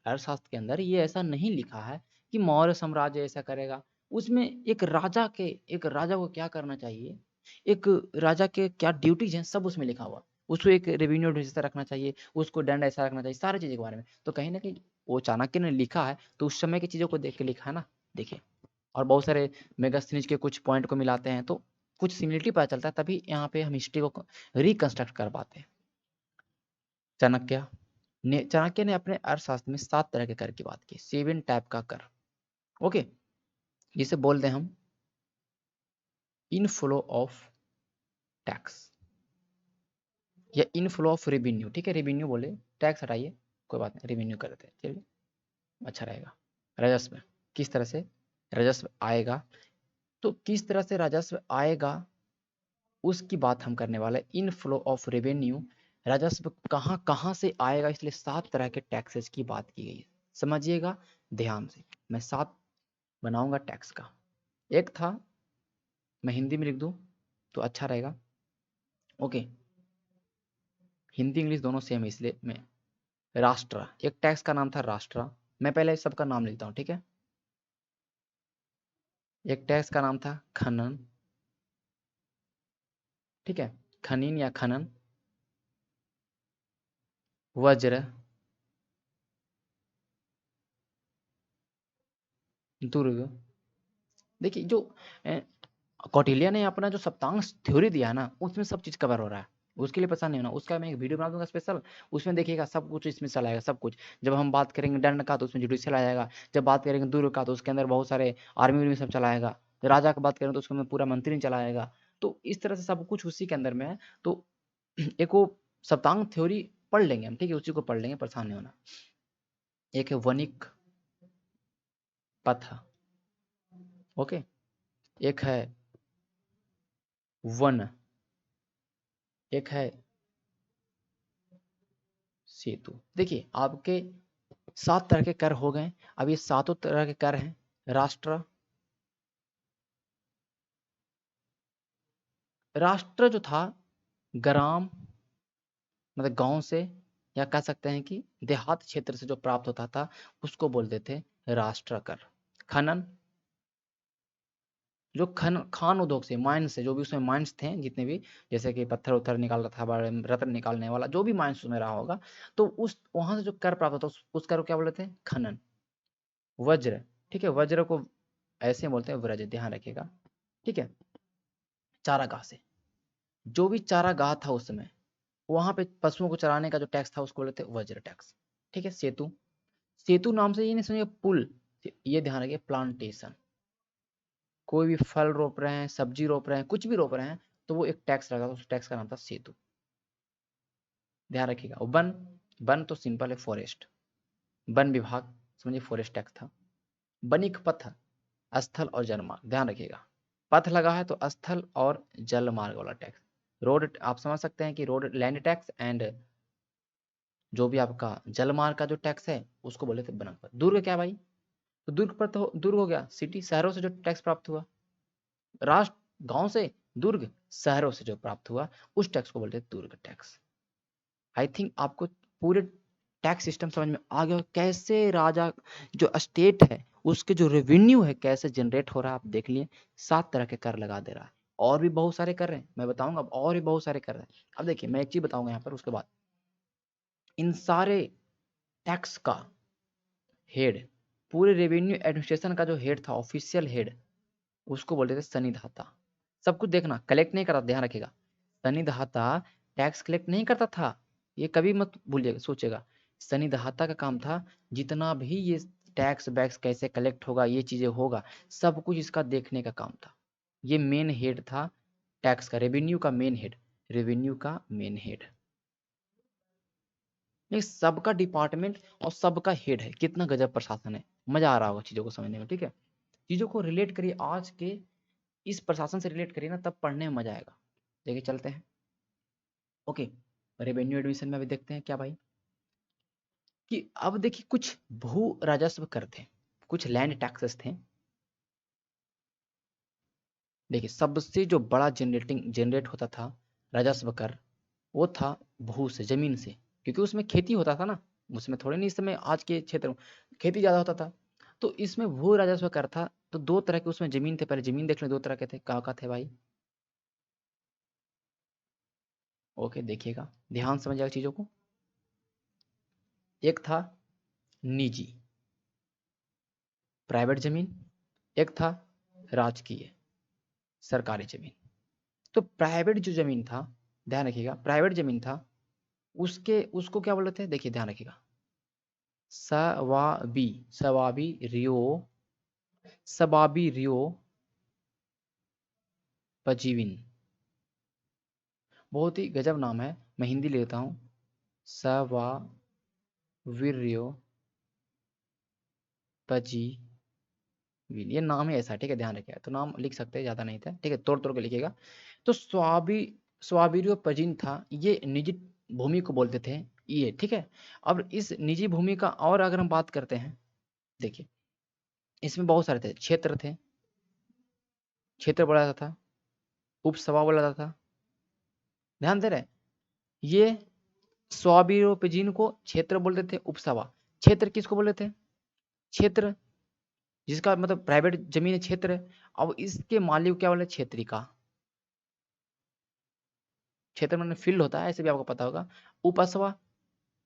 अर्थशास्त्र के अंदर ये ऐसा नहीं लिखा है कि मौर्य साम्राज्य ऐसा करेगा। उसमें एक राजा को क्या करना चाहिए, एक राजा के क्या ड्यूटीज हैं, सब उसमें लिखा हुआ। उसको एक रेवेन्यू एडमिनिस्ट्रेटर रखना चाहिए, उसको दंड ऐसा रखना चाहिए, सारी चीजों के बारे में। तो कहीं ना कहीं वो चाणक्य ने लिखा है, तो उस समय की चीजों को देख के लिखा है ना। देखिए, और बहुत सारे मेगास्थनीज के कुछ पॉइंट को मिलाते हैं, तो कुछ सिमिलरिटी पता चलता है, तभी यहाँ पे हम हिस्ट्री को रिकंस्ट्रक्ट कर पाते हैं। चाणक्य ने अपने अर्थशास्त्र में 7 तरह के कर की बात की, 7 टाइप का कर, ओके, जिसे बोलते हैं हम इनफ्लो ऑफ टैक्स या इनफ्लो ऑफ रेवेन्यू, ठीक है, रेवेन्यू बोले, टैक्स हटाइए, कोई बात नहीं, रेवेन्यू कर देते हैं, चलिए अच्छा रहेगा। राजस्व, किस तरह से राजस्व आएगा, तो किस तरह से राजस्व आएगा उसकी बात हम करने वाले। इनफ्लो ऑफ रेवेन्यू, राजस्व कहाँ कहाँ से आएगा, इसलिए 7 तरह के टैक्सेस की बात की गई है। समझिएगा ध्यान से, मैं 7 बनाऊंगा टैक्स का। एक था, मैं हिंदी में लिख दूं तो अच्छा रहेगा, ओके, हिंदी इंग्लिश दोनों सेम है इसलिए मैं, राष्ट्र, एक टैक्स का नाम था राष्ट्र, मैं पहले सबका नाम लिखता हूँ, ठीक है। एक टैक्स का नाम था खनन, ठीक है, खनीन या खनन, वज्र, दुर्ग। देखिए जो कौटिल्य ने अपना जो सप्तांश थ्योरी दिया है ना, उसमें सब चीज कवर हो रहा है, उसके लिए परेशान नहीं होना। उसका मैं एक वीडियो बना दूंगा स्पेशल, उसमें देखिएगा सब कुछ इसमें चला आएगा, सब कुछ। जब हम बात करेंगे दंड का तो उसमें जुडिशियल आ जाएगा, जब बात करेंगे दुर्ग का तो उसके अंदर बहुत सारे आर्मी में सब चला आएगा, राजा की बात करें तो उसके अंदर पूरा मंत्री चला आएगा। तो इस तरह से सब कुछ उसी के अंदर में है। तो एक वो सप्तांग थ्योरी पढ़ लेंगे हम, ठीक है, उसी को पढ़ लेंगे, परेशान नहीं होना। एक है वनिक पथ, ओके, एक है वन, एक है सेतु। देखिए आपके 7 तरह के कर हो गए। अब ये 7 तरह के कर हैं। राष्ट्र, राष्ट्र जो था ग्राम, मतलब गांव से, या कह सकते हैं कि देहात क्षेत्र से जो प्राप्त होता था उसको बोलते थे राष्ट्र कर। खनन, जो खान उद्योग से, माइंस से, जो भी उसमें माइंस थे जितने भी, जैसे कि पत्थर उत्थर निकालता था, रत्न निकालने वाला जो भी माइंस उसमें रहा होगा, तो उस वहां से जो कर प्राप्त होता उस कर को क्या बोलते थे? खनन। वज्र, ठीक है, वज्र को ऐसे बोलते हैं व्रज, ध्यान रखिएगा। ठीक है, चारागाह से जो भी चारागाह था उस समय, वहां पे पशुओं को चराने का जो टैक्स था उसको बोलते थे वज्र टैक्स। ठीक है, सेतु, सेतु नाम से ये नहीं समझिए पुल, ये ध्यान रखिए प्लांटेशन, कोई भी फल रोप रहे हैं, सब्जी रोप रहे हैं, कुछ भी रोप रहे हैं, तो वो एक टैक्स लगा था, उस टैक्स का नाम था सेतु, ध्यान रखिएगा। और वन, वन तो सिंपल है फॉरेस्ट, वन विभाग समझिए फॉरेस्ट टैक्स था। वनिक पथ, स्थल और जलमार्ग, ध्यान रखिएगा, पथ लगा है तो स्थल और जल मार्ग वाला टैक्स। रोड आप समझ सकते हैं कि रोड लैंड टैक्स, एंड जो भी आपका जल मार्ग का जो टैक्स है उसको बोले थे वनक पथ। दुर्ग क्या भाई, तो दुर्ग पर तो दुर्ग हो गया सिटी, शहरों से जो टैक्स प्राप्त हुआ, राष्ट्र गांव से, दुर्ग शहरों से जो प्राप्त हुआ, उस टैक्स को बोलते हैं दुर्ग टैक्स। आई थिंक आपको पूरे टैक्स सिस्टम समझ में आ गया, कैसे राजा जो स्टेट है उसके जो रेवेन्यू है कैसे जनरेट हो रहा है। आप देख लिए 7 तरह के कर लगा दे रहा है, और भी बहुत सारे कर रहे हैं, मैं बताऊंगा अब, और भी बहुत सारे कर रहे हैं। अब देखिए मैं एक चीज बताऊंगा यहाँ पर, उसके बाद इन सारे टैक्स का हेड, पूरे रेवेन्यू एडमिनिस्ट्रेशन का जो हेड था, ऑफिशियल हेड, उसको बोलते थे सनिधाता। सब कुछ देखना, कलेक्ट नहीं करता, ध्यान रखिएगा, सनिधाता टैक्स कलेक्ट नहीं करता था, ये कभी मत भूलिएगा, सोचेगा। सनिधाता का काम था जितना भी ये टैक्स बैक्स कैसे कलेक्ट होगा, ये चीजें होगा, सब कुछ इसका देखने का काम था। ये मेन हेड था टैक्स का, रेवेन्यू का मेन हेड, रेवेन्यू का मेन हेड। ये सबका डिपार्टमेंट और सबका हेड है, कितना गजब प्रशासन है। मजा आ रहा होगा चीजों को समझने में। ठीक है, चीजों को रिलेट करिए, आज के इस प्रशासन से रिलेट करिए ना, तब पढ़ने में मजा आएगा। देखिए चलते हैं, ओके, रेवेन्यू एडमिशन में अभी देखते हैं क्या भाई, कि अब देखिए कुछ भू राजस्व कर थे, कुछ लैंड टैक्सेस थे। देखिए सबसे जो बड़ा जनरेट होता था राजस्व कर, वो था भू से, जमीन से, क्योंकि उसमें खेती होता था ना, उसमें थोड़े नहीं, इस समय आज के क्षेत्र में खेती ज्यादा होता था, तो इसमें भू राजस्व कर था। तो दो तरह के उसमें जमीन थे, पहले जमीन देख लें, दो तरह के थे, कहाँ थे भाई, ओके देखिएगा, ध्यान समझिएगा चीजों को। एक था निजी प्राइवेट जमीन, एक था राजकीय सरकारी जमीन। तो प्राइवेट जो जमीन था, ध्यान रखिएगा, प्राइवेट जमीन था, उसके उसको क्या बोलते थे, देखिए ध्यान रखिएगा, सवाबी, सवाबी रियो, सबाबी रियो पजीविन, बहुत ही गजब नाम है, मैं हिंदी लेता हूं, सवाविर्यो पजीविन, ये नाम ही ऐसा है। ठीक है, ध्यान रखिएगा, तो नाम लिख सकते हैं, ज्यादा नहीं था। ठीक है, तोड़ तोड़ के लिखिएगा। तो स्वाबिरियो पजीन था, ये निजी भूमि को बोलते थे ये। ठीक है, अब इस निजी भूमि का और अगर हम बात करते हैं, देखिए इसमें बहुत सारे थे, क्षेत्र थे, क्षेत्र बोला जाता था, उपसभा बोला जाता था, ध्यान दे रहे हैं? ये स्वाबिरोपजीन को क्षेत्र बोलते थे, उपसभा। क्षेत्र किसको बोलते थे, क्षेत्र जिसका मतलब प्राइवेट जमीन है, क्षेत्र है। अब इसके मालिक को क्या बोले, क्षेत्रिका, क्षेत्र में फील्ड होता है, ऐसे भी आपको पता होगा। उपसभा,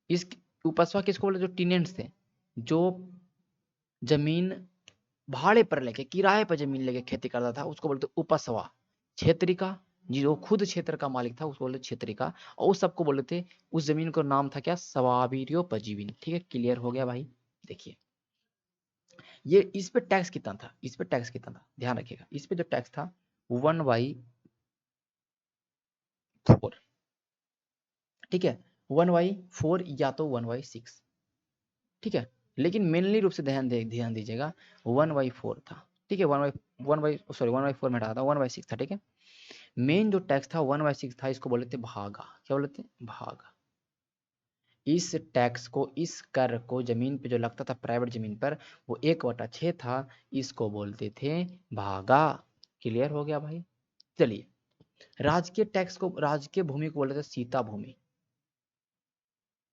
इस उपसभा किसको बोले, जो टीनेंट्स थे, जो जमीन भाड़े पर लेके, किराए पर जमीन लेके खेती करता था, उसको बोलते उपसभा। क्षेत्रिका, जो खुद क्षेत्र का मालिक था, उसको बोलते क्षेत्रिका। और उस सबको बोलते थे, उस जमीन को नाम था क्या, सवाबिरियोपजीविन। ठीक है, क्लियर हो गया भाई। देखिए ये इस पे टैक्स कितना था, इस पे टैक्स कितना था, ध्यान रखिएगा, इस पे जो टैक्स था 1/4। ठीक है, 1/4 या तो 1/6। ठीक है, लेकिन मेनली रूप से ध्यान दीजिएगा, 1/4 था। ठीक है, 1/4 में हटा था, 1/6 था। ठीक है, मेन जो टैक्स था 1/6 था, इसको बोले थे भागा। क्या बोलते थे, भागा। इस टैक्स को, इस कर को जमीन पे जो लगता था प्राइवेट जमीन पर, वो 1/6 था, इसको बोलते थे भागा। क्लियर हो गया भाई। चलिए, राजकीय टैक्स को, राजकीय भूमि को बोलते थे सीता भूमि,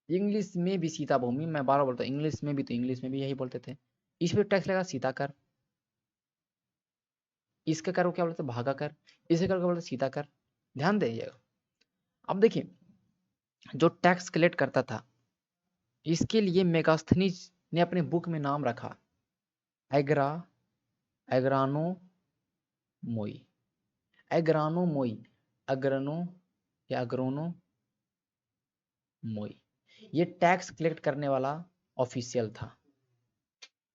इंग्लिश में भी सीता भूमि, मैं बार बार बोलता हूँ, इंग्लिश में भी, तो इंग्लिश में भी यही बोलते थे। इस पे टैक्स लगा सीता कर, इसके कर को क्या बोलते, भागा कर, इसके कर को बोलते सीता कर। ध्यान दीजिएगा। अब देखिए, जो टैक्स कलेक्ट करता था, इसके लिए मेगास्थनीज ने अपने बुक में नाम रखा, एग्रा, एग्रानोमोई, एग्रानोमोई, अग्रनो या अग्रोनो मोई, ये टैक्स कलेक्ट करने वाला ऑफिशियल था।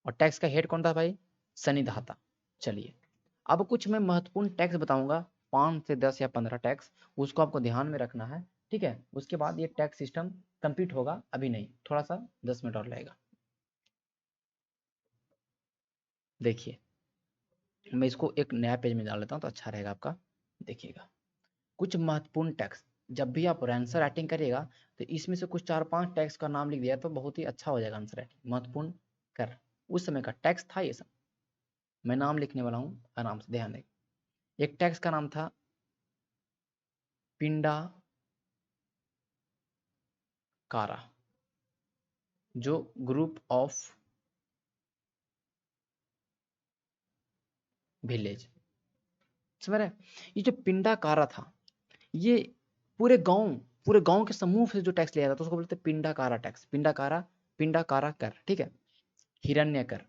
और टैक्स का हेड कौन था भाई? सनिधाता। चलिए अब कुछ मैं महत्वपूर्ण टैक्स बताऊंगा, 5 से 10 या 15 टैक्स, उसको आपको ध्यान में रखना है, ठीक है। उसके बाद ये टैक्स सिस्टम कंप्लीट होगा, अभी नहीं, थोड़ा सा 10 मिनट और लगेगा। देखिए मैं इसको एक नया पेज में डाल लेता हूँ तो अच्छा रहेगा आपका। देखिएगा कुछ महत्वपूर्ण टैक्स, जब भी आप आंसर राइटिंग करिएगा तो इसमें से कुछ 4-5 टैक्स का नाम लिख दिया तो बहुत ही अच्छा हो जाएगा आंसर राइटिंग। महत्वपूर्ण कर, उस समय का टैक्स था ये सब, मैं नाम लिखने वाला हूँ, आराम से ध्यान दें। एक टैक्स का नाम था पिंडा कारा, जो ग्रुप ऑफ विलेज, समझ रहे? ये जो पिंडा कारा था, ये पूरे गांव के समूह से जो टैक्स लिया जाता था उसको बोलते पिंडा कारा टैक्स। पिंडा कारा कर, ठीक है। हिरण्य कर,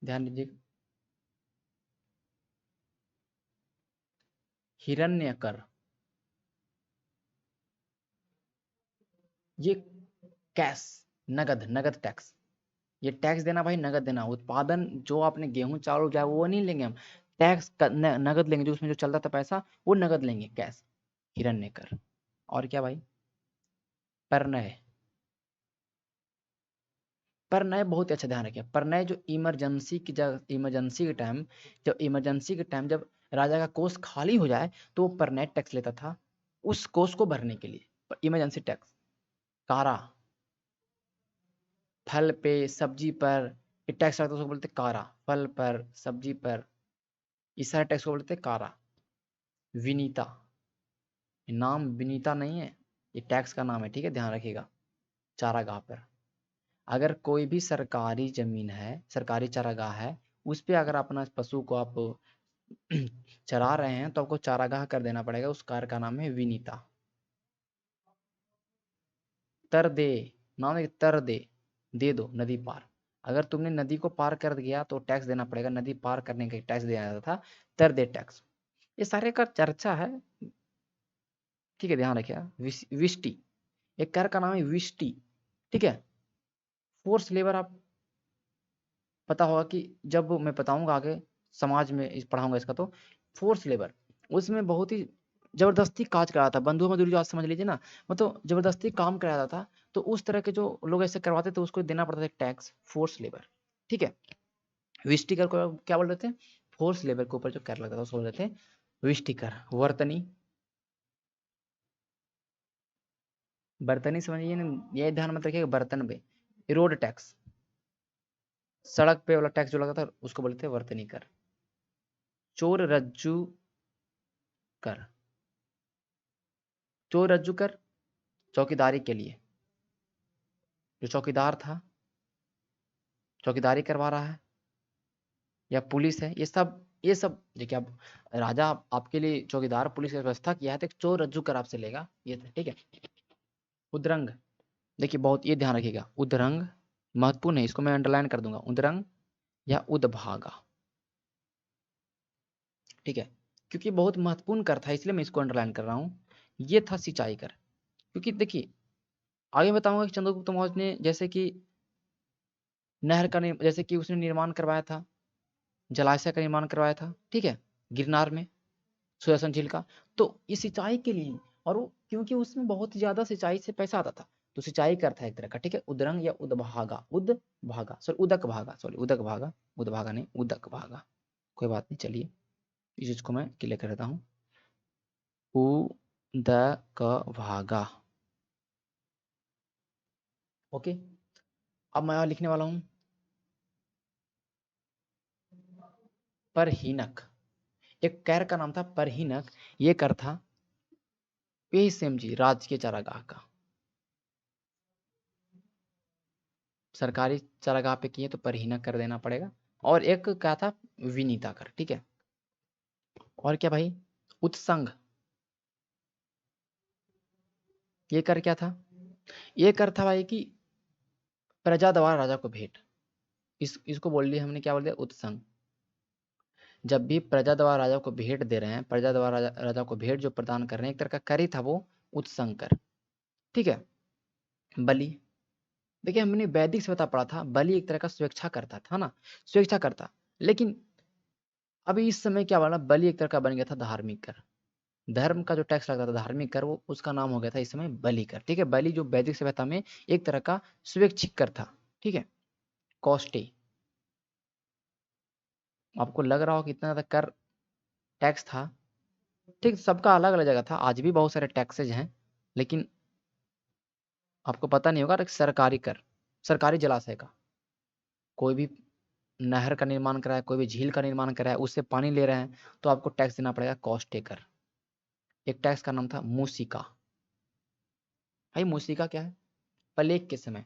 ध्यान दीजिए, हिरण्य कर, ये कैश, नगद टैक्स, ये टैक्स देना भाई, नगद देना। उत्पादन जो आपने गेहूं चावल उगाया वो नहीं लेंगे हम, टैक्स नगद लेंगे, जो उसमें जो चलता था पैसा वो नगद लेंगे, कैश, हिरण्य कर। और क्या भाई? परनय, परनय बहुत अच्छा ध्यान रखिए। परनय जो इमरजेंसी के टाइम जब राजा का कोष खाली हो जाए तो वो परनय टैक्स लेता था, उस कोष को भरने के लिए, इमरजेंसी टैक्स। कारा, फल पे सब्जी पर ये टैक्स लगता है, उसको बोलते कारा। फल पर सब्जी पर इस सारे टैक्स को बोलते कारा। विनीता, ये नाम विनीता नहीं है, ये टैक्स का नाम है, ठीक है, ध्यान रखिएगा। चारागाह पर, अगर कोई भी सरकारी जमीन है, सरकारी चारागाह है, उस पे अगर अपना पशु को आप चरा रहे हैं तो आपको चारागाह कर देना पड़ेगा, उस कार का नाम है विनीता। तर दे, नाम है तर दे दो नदी पार, अगर तुमने नदी को पार कर दिया तो टैक्स देना पड़ेगा, नदी पार करने का टैक्स दिया जाता था, तर दे टैक्स। ये सारे का चर्चा है, ठीक है, ध्यान रखिएगा। विष्टि, एक कर का नाम है विष्टि, ठीक है। फोर्स लेबर, आप पता होगा कि जब मैं बताऊंगा आगे समाज में पढ़ाऊंगा इसका, तो फोर्स लेबर उसमें बहुत ही जबरदस्ती काज कराता था, बंधुआ मजदूरी जो आज समझ लीजिए ना, मतलब जबरदस्ती काम कराया था। तो उस तरह के जो लोग ऐसे करवाते थे उसको देना पड़ता था टैक्स, फोर्स लेबर, ठीक है। विस्टिकर को क्या बोल रहे थे? फोर्स लेबर के ऊपर जो कर लगता था उसको बोल रहे थे विस्टिकर। वर्तनी, बर्तनी समझिए ना, ये ध्यान मत रखिएगा, बर्तन पे। रोड टैक्स, सड़क पे वाला टैक्स जो लगा था उसको बोलते थे वर्तनी कर। चोर रज्जू कर, चोर रज्जू कर चौकीदारी के लिए, जो चौकीदार था चौकीदारी करवा रहा है, या पुलिस है, ये सब देखिए, अब राजा आपके लिए चौकीदार पुलिस की व्यवस्था किया है तो एक चोर रज्जू कर आपसे लेगा, ये ठीक है। उद्रंग, देखिए बहुत ये ध्यान रखिएगा, उद्रंग महत्वपूर्ण है, इसको मैं अंडरलाइन कर दूंगा, उद्रंग या उद्भागा, ठीक है, क्योंकि बहुत महत्वपूर्ण कर था इसलिए मैं इसको अंडरलाइन कर रहा हूं। ये था सिंचाई कर, क्योंकि देखिए आगे बताऊंगा कि चंद्रगुप्त मौर्य ने जैसे कि नहर का जैसे कि उसने निर्माण करवाया था, जलाशय का निर्माण करवाया था, ठीक है, गिरनार में, सुदर्शन झील का, तो ये सिंचाई के लिए, और वो क्योंकि उसमें बहुत ज्यादा सिंचाई से पैसा आता था, तो सिंचाई करता है एक तरह का, ठीक है। उद्रंग या उद्भागा, उद्भागा सॉरी उदक भागा, सॉरी उदक भागा, उद्भागा नहीं उदक भागा, कोई बात नहीं, चलिए इस चीज को मैं क्लियर कर देता हूँ। उदक भागा, ओके। अब मैं लिखने वाला हूं परहीनक, एक कैर का नाम था परहीनक, ये कर था पेशेम जी, राजकीय चारागाह का, सरकारी चारागाह पे किए तो परहीनक कर देना पड़ेगा। और एक क्या था? विनीता कर, ठीक है। और क्या भाई? उत्संग, ये कर क्या था? ये कर था भाई कि प्रजा द्वारा राजा को भेंट, इसको बोल दिया हमने, क्या बोल दिया, उत्संग। जब भी प्रजा द्वारा राजा को भेंट दे रहे हैं, प्रजा द्वारा राजा को भेंट जो प्रदान कर रहे हैं, एक तरह का कर ही था वो, उत्संग कर। ठीक है। बलि, देखिए हमने वैदिक सभ्यता पढ़ा था, बलि एक तरह का स्वेच्छा करता था ना, स्वेच्छा करता। लेकिन अभी इस समय क्या बना, बलि एक तरह का बन गया था धार्मिक कर। धर्म का जो टैक्स लगता था धार्मिक कर, वो उसका नाम हो गया था इस समय बलि कर। ठीक है। बलि जो वैदिक सभ्यता में एक तरह का स्वैच्छिक कर था। ठीक है। कॉस्टे, आपको लग रहा हो कि इतना ज्यादा कर टैक्स था। ठीक, सबका अलग अलग जगह था, आज भी बहुत सारे टैक्सेज हैं, लेकिन आपको पता नहीं होगा। सरकारी कर, सरकारी जलाशय का, कोई भी नहर का निर्माण कराया, कोई भी झील का निर्माण कराया, उससे पानी ले रहे हैं तो आपको टैक्स देना पड़ेगा, कॉस्ट कर। एक टैक्स का नाम था मूसिका। भाई मूसिका क्या है, प्लेग के समय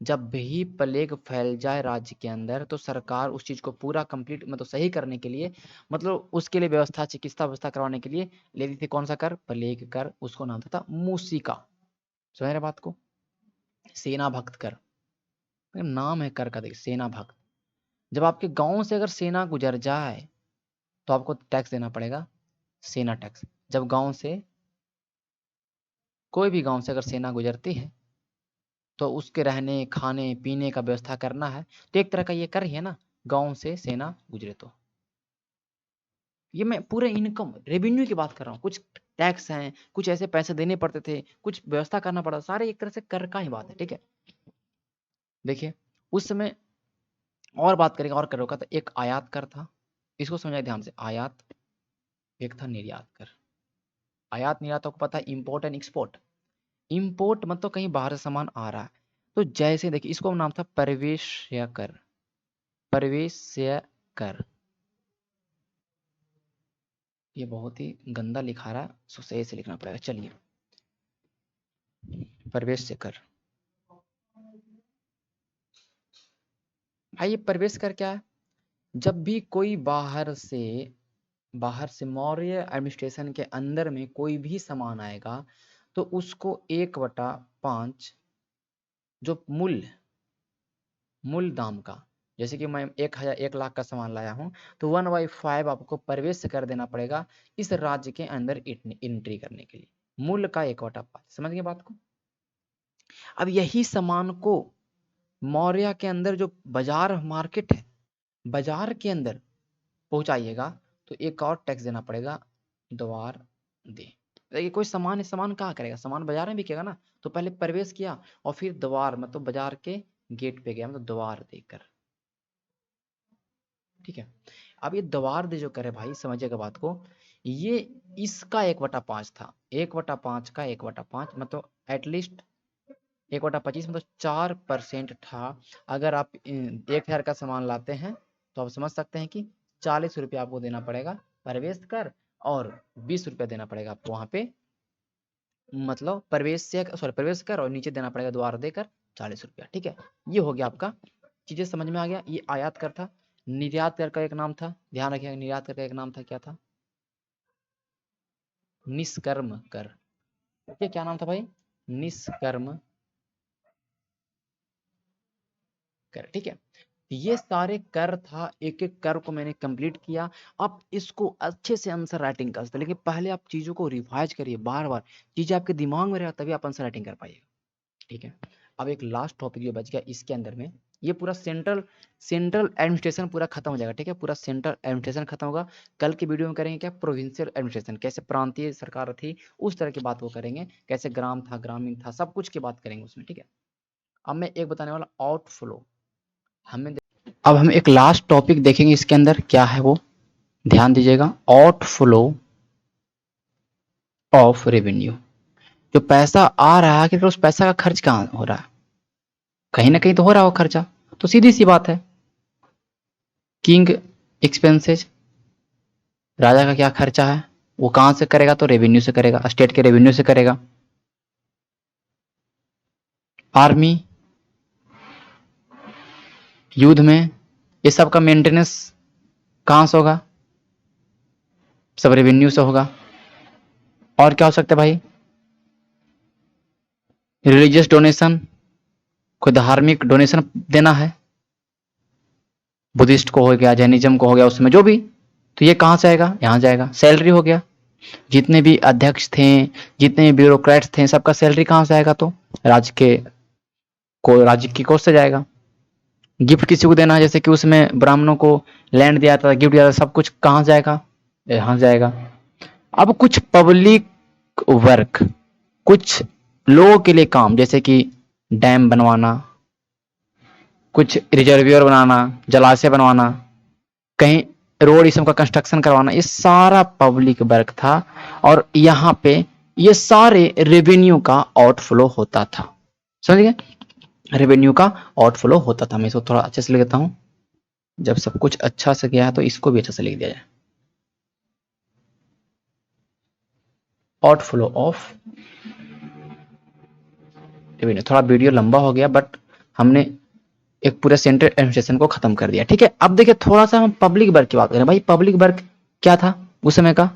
जब भी प्लेग फैल जाए राज्य के अंदर, तो सरकार उस चीज को पूरा कंप्लीट मतलब सही करने के लिए, मतलब उसके लिए व्यवस्था, चिकित्सा व्यवस्था करवाने के लिए लेती थी कौन सा कर, प्लेग कर। उसको नाम था मूसिका। समझ रहे बात को। सेना भक्त कर, नाम है कर का, देखिए सेना भक्त। जब आपके गांव से अगर सेना गुजर जाए तो आपको टैक्स देना पड़ेगा, सेना टैक्स। जब गांव से, कोई भी गांव से अगर सेना गुजरती है तो उसके रहने खाने पीने का व्यवस्था करना है, तो एक तरह का ये कर ही है ना, गांव से सेना गुजरे तो। ये मैं पूरे इनकम रेवेन्यू की बात कर रहा हूँ। कुछ टैक्स हैं, कुछ ऐसे पैसे देने पड़ते थे, कुछ व्यवस्था करना पड़ा, सारे एक तरह से कर का ही बात है। ठीक है। देखिए उस समय और बात करेंगे और करों का, तो एक आयात कर था, इसको समझाए ध्यान से। आयात, एक था निर्यात कर। आयात निर्यात को पता है, इंपोर्ट एंड एक्सपोर्ट। इंपोर्ट मतलब कहीं बाहर से सामान आ रहा है, तो जैसे देखिए इसको नाम था प्रवेश कर। प्रवेश कर, ये बहुत ही गंदा लिखा रहा है, सो सही से लिखना पड़ेगा। चलिए, प्रवेश कर। भाई ये प्रवेश कर क्या है, जब भी कोई बाहर से मौर्य एडमिनिस्ट्रेशन के अंदर में कोई भी सामान आएगा, तो उसको 1/5 जो मूल दाम का, जैसे कि मैं 1 लाख का सामान लाया हूं, तो 1/5 आपको प्रवेश कर देना पड़ेगा इस राज्य के अंदर एंट्री करने के लिए। मूल्य का 1/5, समझ गए बात को। अब यही सामान को मौर्य के अंदर जो बाजार मार्केट है, बाजार के अंदर पहुंचाइएगा तो एक और टैक्स देना पड़ेगा, द्वार दे। देखिए कोई सामान कहाँ करेगा, सामान बाजार में बिकेगा ना, तो पहले प्रवेश किया और फिर द्वार मतलब बाजार के गेट पे गया, मतलब द्वार देकर। ठीक है। अब ये द्वार दे जो करे भाई, समझिएगा बात को, ये इसका 1/5 था। 1/5 का 1/5 मतलब एटलीस्ट 1/25 मतलब 4% था। अगर आप 1,000 का सामान लाते हैं तो आप समझ सकते हैं कि 40 रुपया आपको देना पड़ेगा प्रवेश कर, और 20 रुपया देना पड़ेगा आपको वहां पे, मतलब प्रवेश कर, और नीचे देना पड़ेगा द्वार देकर 40 रुपया। ठीक है। ये हो गया आपका, चीजें समझ में आ गया। ये आयात कर था। निर्यात कर का एक नाम था, ध्यान रखिएगा, निर्यात कर का एक नाम था, क्या था, निष्कर्म कर। ये क्या नाम था भाई, निष्कर्म कर। ठीक है। ये सारे कर था, एक एक कर को मैंने कंप्लीट किया। अब इसको अच्छे से आंसर राइटिंग कर सकते, लेकिन पहले आप चीजों को रिवाइज करिए बार बार, चीजें आपके दिमाग में रहेगा तभी आप आंसर राइटिंग कर पाइएगा। ठीक है। अब एक लास्ट टॉपिक जो बच गया इसके अंदर में, ये पूरा सेंट्रल एडमिनिस्ट्रेशन पूरा खत्म हो जाएगा। ठीक है। पूरा सेंट्रल एडमिनिस्ट्रेशन खत्म होगा। कल की वीडियो में करेंगे क्या, प्रोविंशियल एडमिनिस्ट्रेशन, कैसे प्रांतीय सरकार थी उस तरह की बात वो करेंगे, कैसे ग्राम था, ग्रामीण था, सब कुछ की बात करेंगे उसमें। ठीक है। अब मैं एक बताने वाला, आउटफ्लो। हमें अब हम एक लास्ट टॉपिक देखेंगे इसके अंदर, क्या है वो, ध्यान दीजिएगा। आउटफ्लो ऑफ रेवेन्यू, जो पैसा आ रहा है कि उस पैसा का खर्च कहाँ हो रहा है, कहीं ना कहीं तो हो रहा हो खर्चा। तो सीधी सी बात है, किंग एक्सपेंसेज, राजा का क्या खर्चा है, वो कहां से करेगा, तो रेवेन्यू से करेगा, स्टेट के रेवेन्यू से करेगा। आर्मी, युद्ध में, ये सब का मेंटेनेंस कहां से होगा, सब रेवेन्यू से होगा। और क्या हो सकता है भाई, रिलीजियस डोनेशन, कोई धार्मिक डोनेशन देना है, बुद्धिस्ट को हो गया, जैनिज्म को हो गया, उसमें जो भी, तो ये कहाँ से आएगा, यहाँ जाएगा। सैलरी हो गया, जितने भी अध्यक्ष थे, जितने भी ब्यूरोक्रेट्स थे, सबका सैलरी कहाँ से आएगा, तो राज्य की कोष से जाएगा। गिफ्ट किसी को देना है, जैसे कि उसमें ब्राह्मणों को लैंड दिया था, गिफ्ट दिया था, सब कुछ कहाँ जाएगा, यहाँ जाएगा। अब कुछ पब्लिक वर्क, कुछ लोगों के लिए काम, जैसे कि डैम बनवाना, कुछ रिजर्वियर बनाना, जलाशय बनवाना, कहीं रोड इस सब का कंस्ट्रक्शन करवाना, ये सारा पब्लिक वर्क था। और यहाँ पे ये सारे रेवेन्यू का आउटफ्लो होता था, समझ गए, रेवेन्यू का आउटफ्लो होता था। मैं इसको थोड़ा अच्छे से लिख देता हूँ, जब सब कुछ अच्छा से गया है तो इसको भी अच्छे से लिख दिया जाए। आउटफ्लो ऑफ रेवेन्यू, थोड़ा वीडियो लंबा हो गया बट हमने एक पूरे सेंट्रल एडमिनिस्ट्रेशन को खत्म कर दिया, ठीक है। अब देखिए थोड़ा सा हम पब्लिक वर्क की बात करें। भाई पब्लिक वर्क क्या था उस समय का,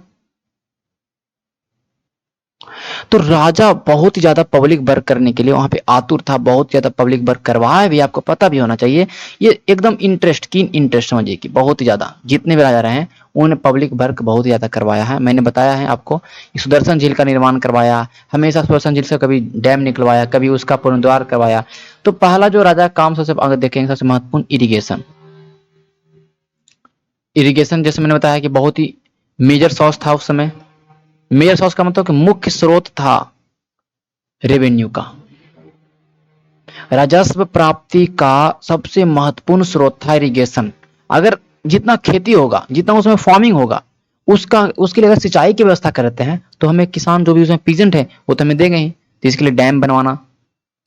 तो राजा बहुत ही ज्यादा पब्लिक वर्क करने के लिए वहां पे आतुर था, बहुत ज्यादा पब्लिक वर्क करवाया भी, आपको पता भी होना चाहिए। ये एकदम इंटरेस्ट की इंटरेस्ट समझिए कि बहुत ही ज्यादा, जितने भी राजा रहे हैं उन्होंने पब्लिक वर्क बहुत ही ज्यादा करवाया है। मैंने बताया है आपको, सुदर्शन झील का निर्माण करवाया, हमेशा सुदर्शन झील से कभी डैम निकलवाया, कभी उसका पुनरुद्धार करवाया। तो पहला जो राजा काम सबसे अगर देखेंगे सबसे महत्वपूर्ण इरिगेशन, इरिगेशन जैसे मैंने बताया कि बहुत ही मेजर सोर्स था उस समय। मेजर सोर्स का मतलब कि मुख्य स्रोत था रेवेन्यू का, राजस्व प्राप्ति का सबसे महत्वपूर्ण स्रोत था इरिगेशन। अगर जितना खेती होगा, जितना उसमें फार्मिंग होगा, उसके लिए अगर सिंचाई की व्यवस्था करते हैं तो हमें किसान जो भी उसमें पीजेंट है वो तो हमें देंगे ही। तो इसके लिए डैम बनवाना,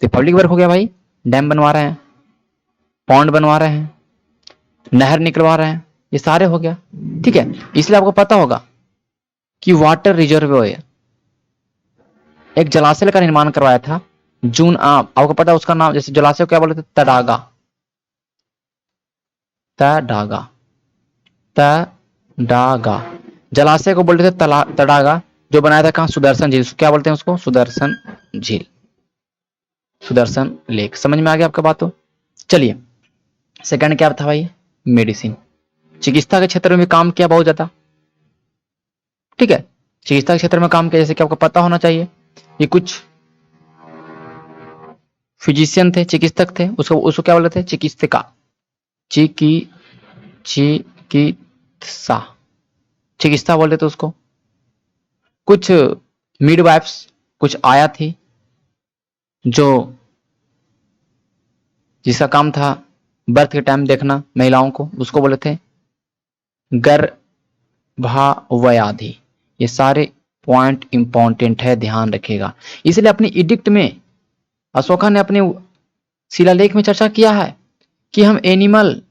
तो पब्लिक वर्क हो गया भाई, डैम बनवा रहे हैं, पॉन्ड बनवा रहे हैं, नहर निकलवा रहे हैं, ये सारे हो गया, ठीक है। इसलिए आपको पता होगा कि वाटर रिजर्वोयर, एक जलाशय का निर्माण करवाया था जून आपको पता है उसका नाम, जैसे जलाशय को क्या बोलते थे, तडागा, तडागा, तडागा जलाशय को बोलते थे तडागा, जो बनाया था कहां, सुदर्शन झील, क्या बोलते हैं उसको, सुदर्शन झील, सुदर्शन लेक। समझ में आ गया आपका बात। तो चलिए सेकंड क्या था भाई, मेडिसिन, चिकित्सा के क्षेत्र में भी काम किया बहुत ज्यादा, ठीक है। चिकित्सा के क्षेत्र में काम किया, जैसे कि आपको पता होना चाहिए, ये कुछ फिजिशियन थे, चिकित्सक थे, उसको क्या बोलते थे, चिकित्सिका, चिकित्सा, चिकित्सा बोलते थे उसको। कुछ मिडवाइफ्स, कुछ आया थी जो जिसका काम था बर्थ के टाइम देखना महिलाओं को, उसको बोले थे गर्भावयाधि। ये सारे पॉइंट इंपॉर्टेंट है, ध्यान रखिएगा। इसलिए अपनी इडिक्ट में अशोका ने अपने शिलालेख में चर्चा किया है कि हम एनिमल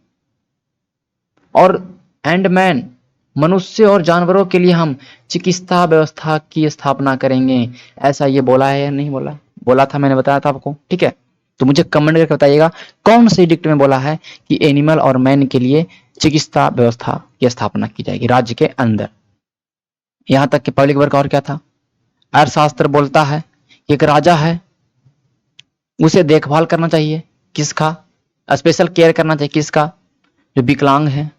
और एंड मैन, मनुष्य और जानवरों के लिए हम चिकित्सा व्यवस्था की स्थापना करेंगे। ऐसा ये बोला है या नहीं बोला, बोला था, मैंने बताया था आपको, ठीक है। तो मुझे कमेंट करके बताइएगा कौन से एडिक्ट में बोला है कि एनिमल और मैन के लिए चिकित्सा व्यवस्था की स्थापना की जाएगी राज्य के अंदर। यहां तक कि पब्लिक वर्क और क्या था, अर्थशास्त्र बोलता है कि एक राजा है, उसे देखभाल करना चाहिए, किसका, स्पेशल केयर करना चाहिए, किसका, जो विकलांग है,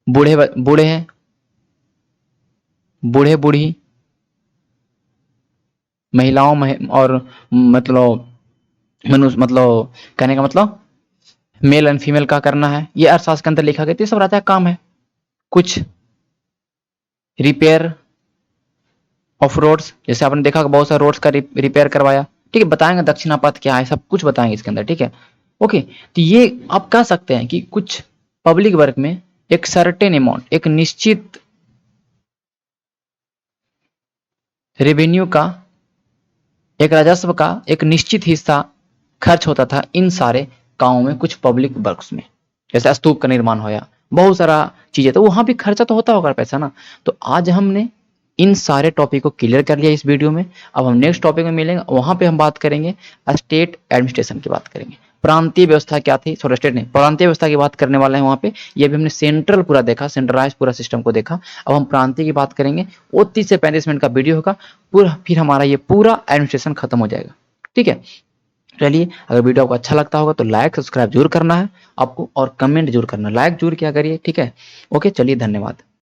बूढ़े बूढ़े हैं, बूढ़े बूढ़ी, महिलाओं और मतलब मनुष्य, मतलब कहने का मतलब मेल एंड फीमेल का करना है, ये अर्थशास्त्र के अंदर लिखा गया। तो ये सब राजा का काम है। कुछ रिपेयर ऑफ रोड्स, जैसे आपने देखा बहुत सारे रोड्स का रिपेयर करवाया, ठीक है। बताएंगे दक्षिणापथ क्या है, सब कुछ बताएंगे इसके अंदर, ठीक है, ओके। तो ये आप कह सकते हैं कि कुछ पब्लिक वर्क में एक सर्टेन अमाउंट, एक निश्चित रेवेन्यू का, एक राजस्व का एक निश्चित हिस्सा खर्च होता था इन सारे कामों में, कुछ पब्लिक वर्क्स में। जैसे स्तूप का निर्माण होया, बहुत सारा चीजें, तो वहां भी खर्चा तो होता होगा पैसा ना। तो आज हमने इन सारे टॉपिक को क्लियर कर लिया इस वीडियो में। अब हम नेक्स्ट टॉपिक में मिलेंगे, वहां पे हम बात करेंगे स्टेट एडमिनिस्ट्रेशन की बात करेंगे, प्रांतीय व्यवस्था क्या थी, सॉरी स्टेट नहीं, प्रांतीय व्यवस्था की बात करने वाले हैं वहां पे। ये भी हमने सेंट्रल पूरा देखा, सेंट्रलाइज पूरा सिस्टम को देखा। अब हम प्रांतीय की बात करेंगे, वो 30 से 35 मिनट का वीडियो होगा पूरा, फिर हमारा ये पूरा एडमिनिस्ट्रेशन खत्म हो जाएगा। ठीक है, चलिए अगर वीडियो आपको अच्छा लगता होगा तो लाइक सब्सक्राइब जरूर करना है आपको, और कमेंट जरूर करना, लाइक जरूर क्या करिए, ठीक है। ओके, चलिए धन्यवाद।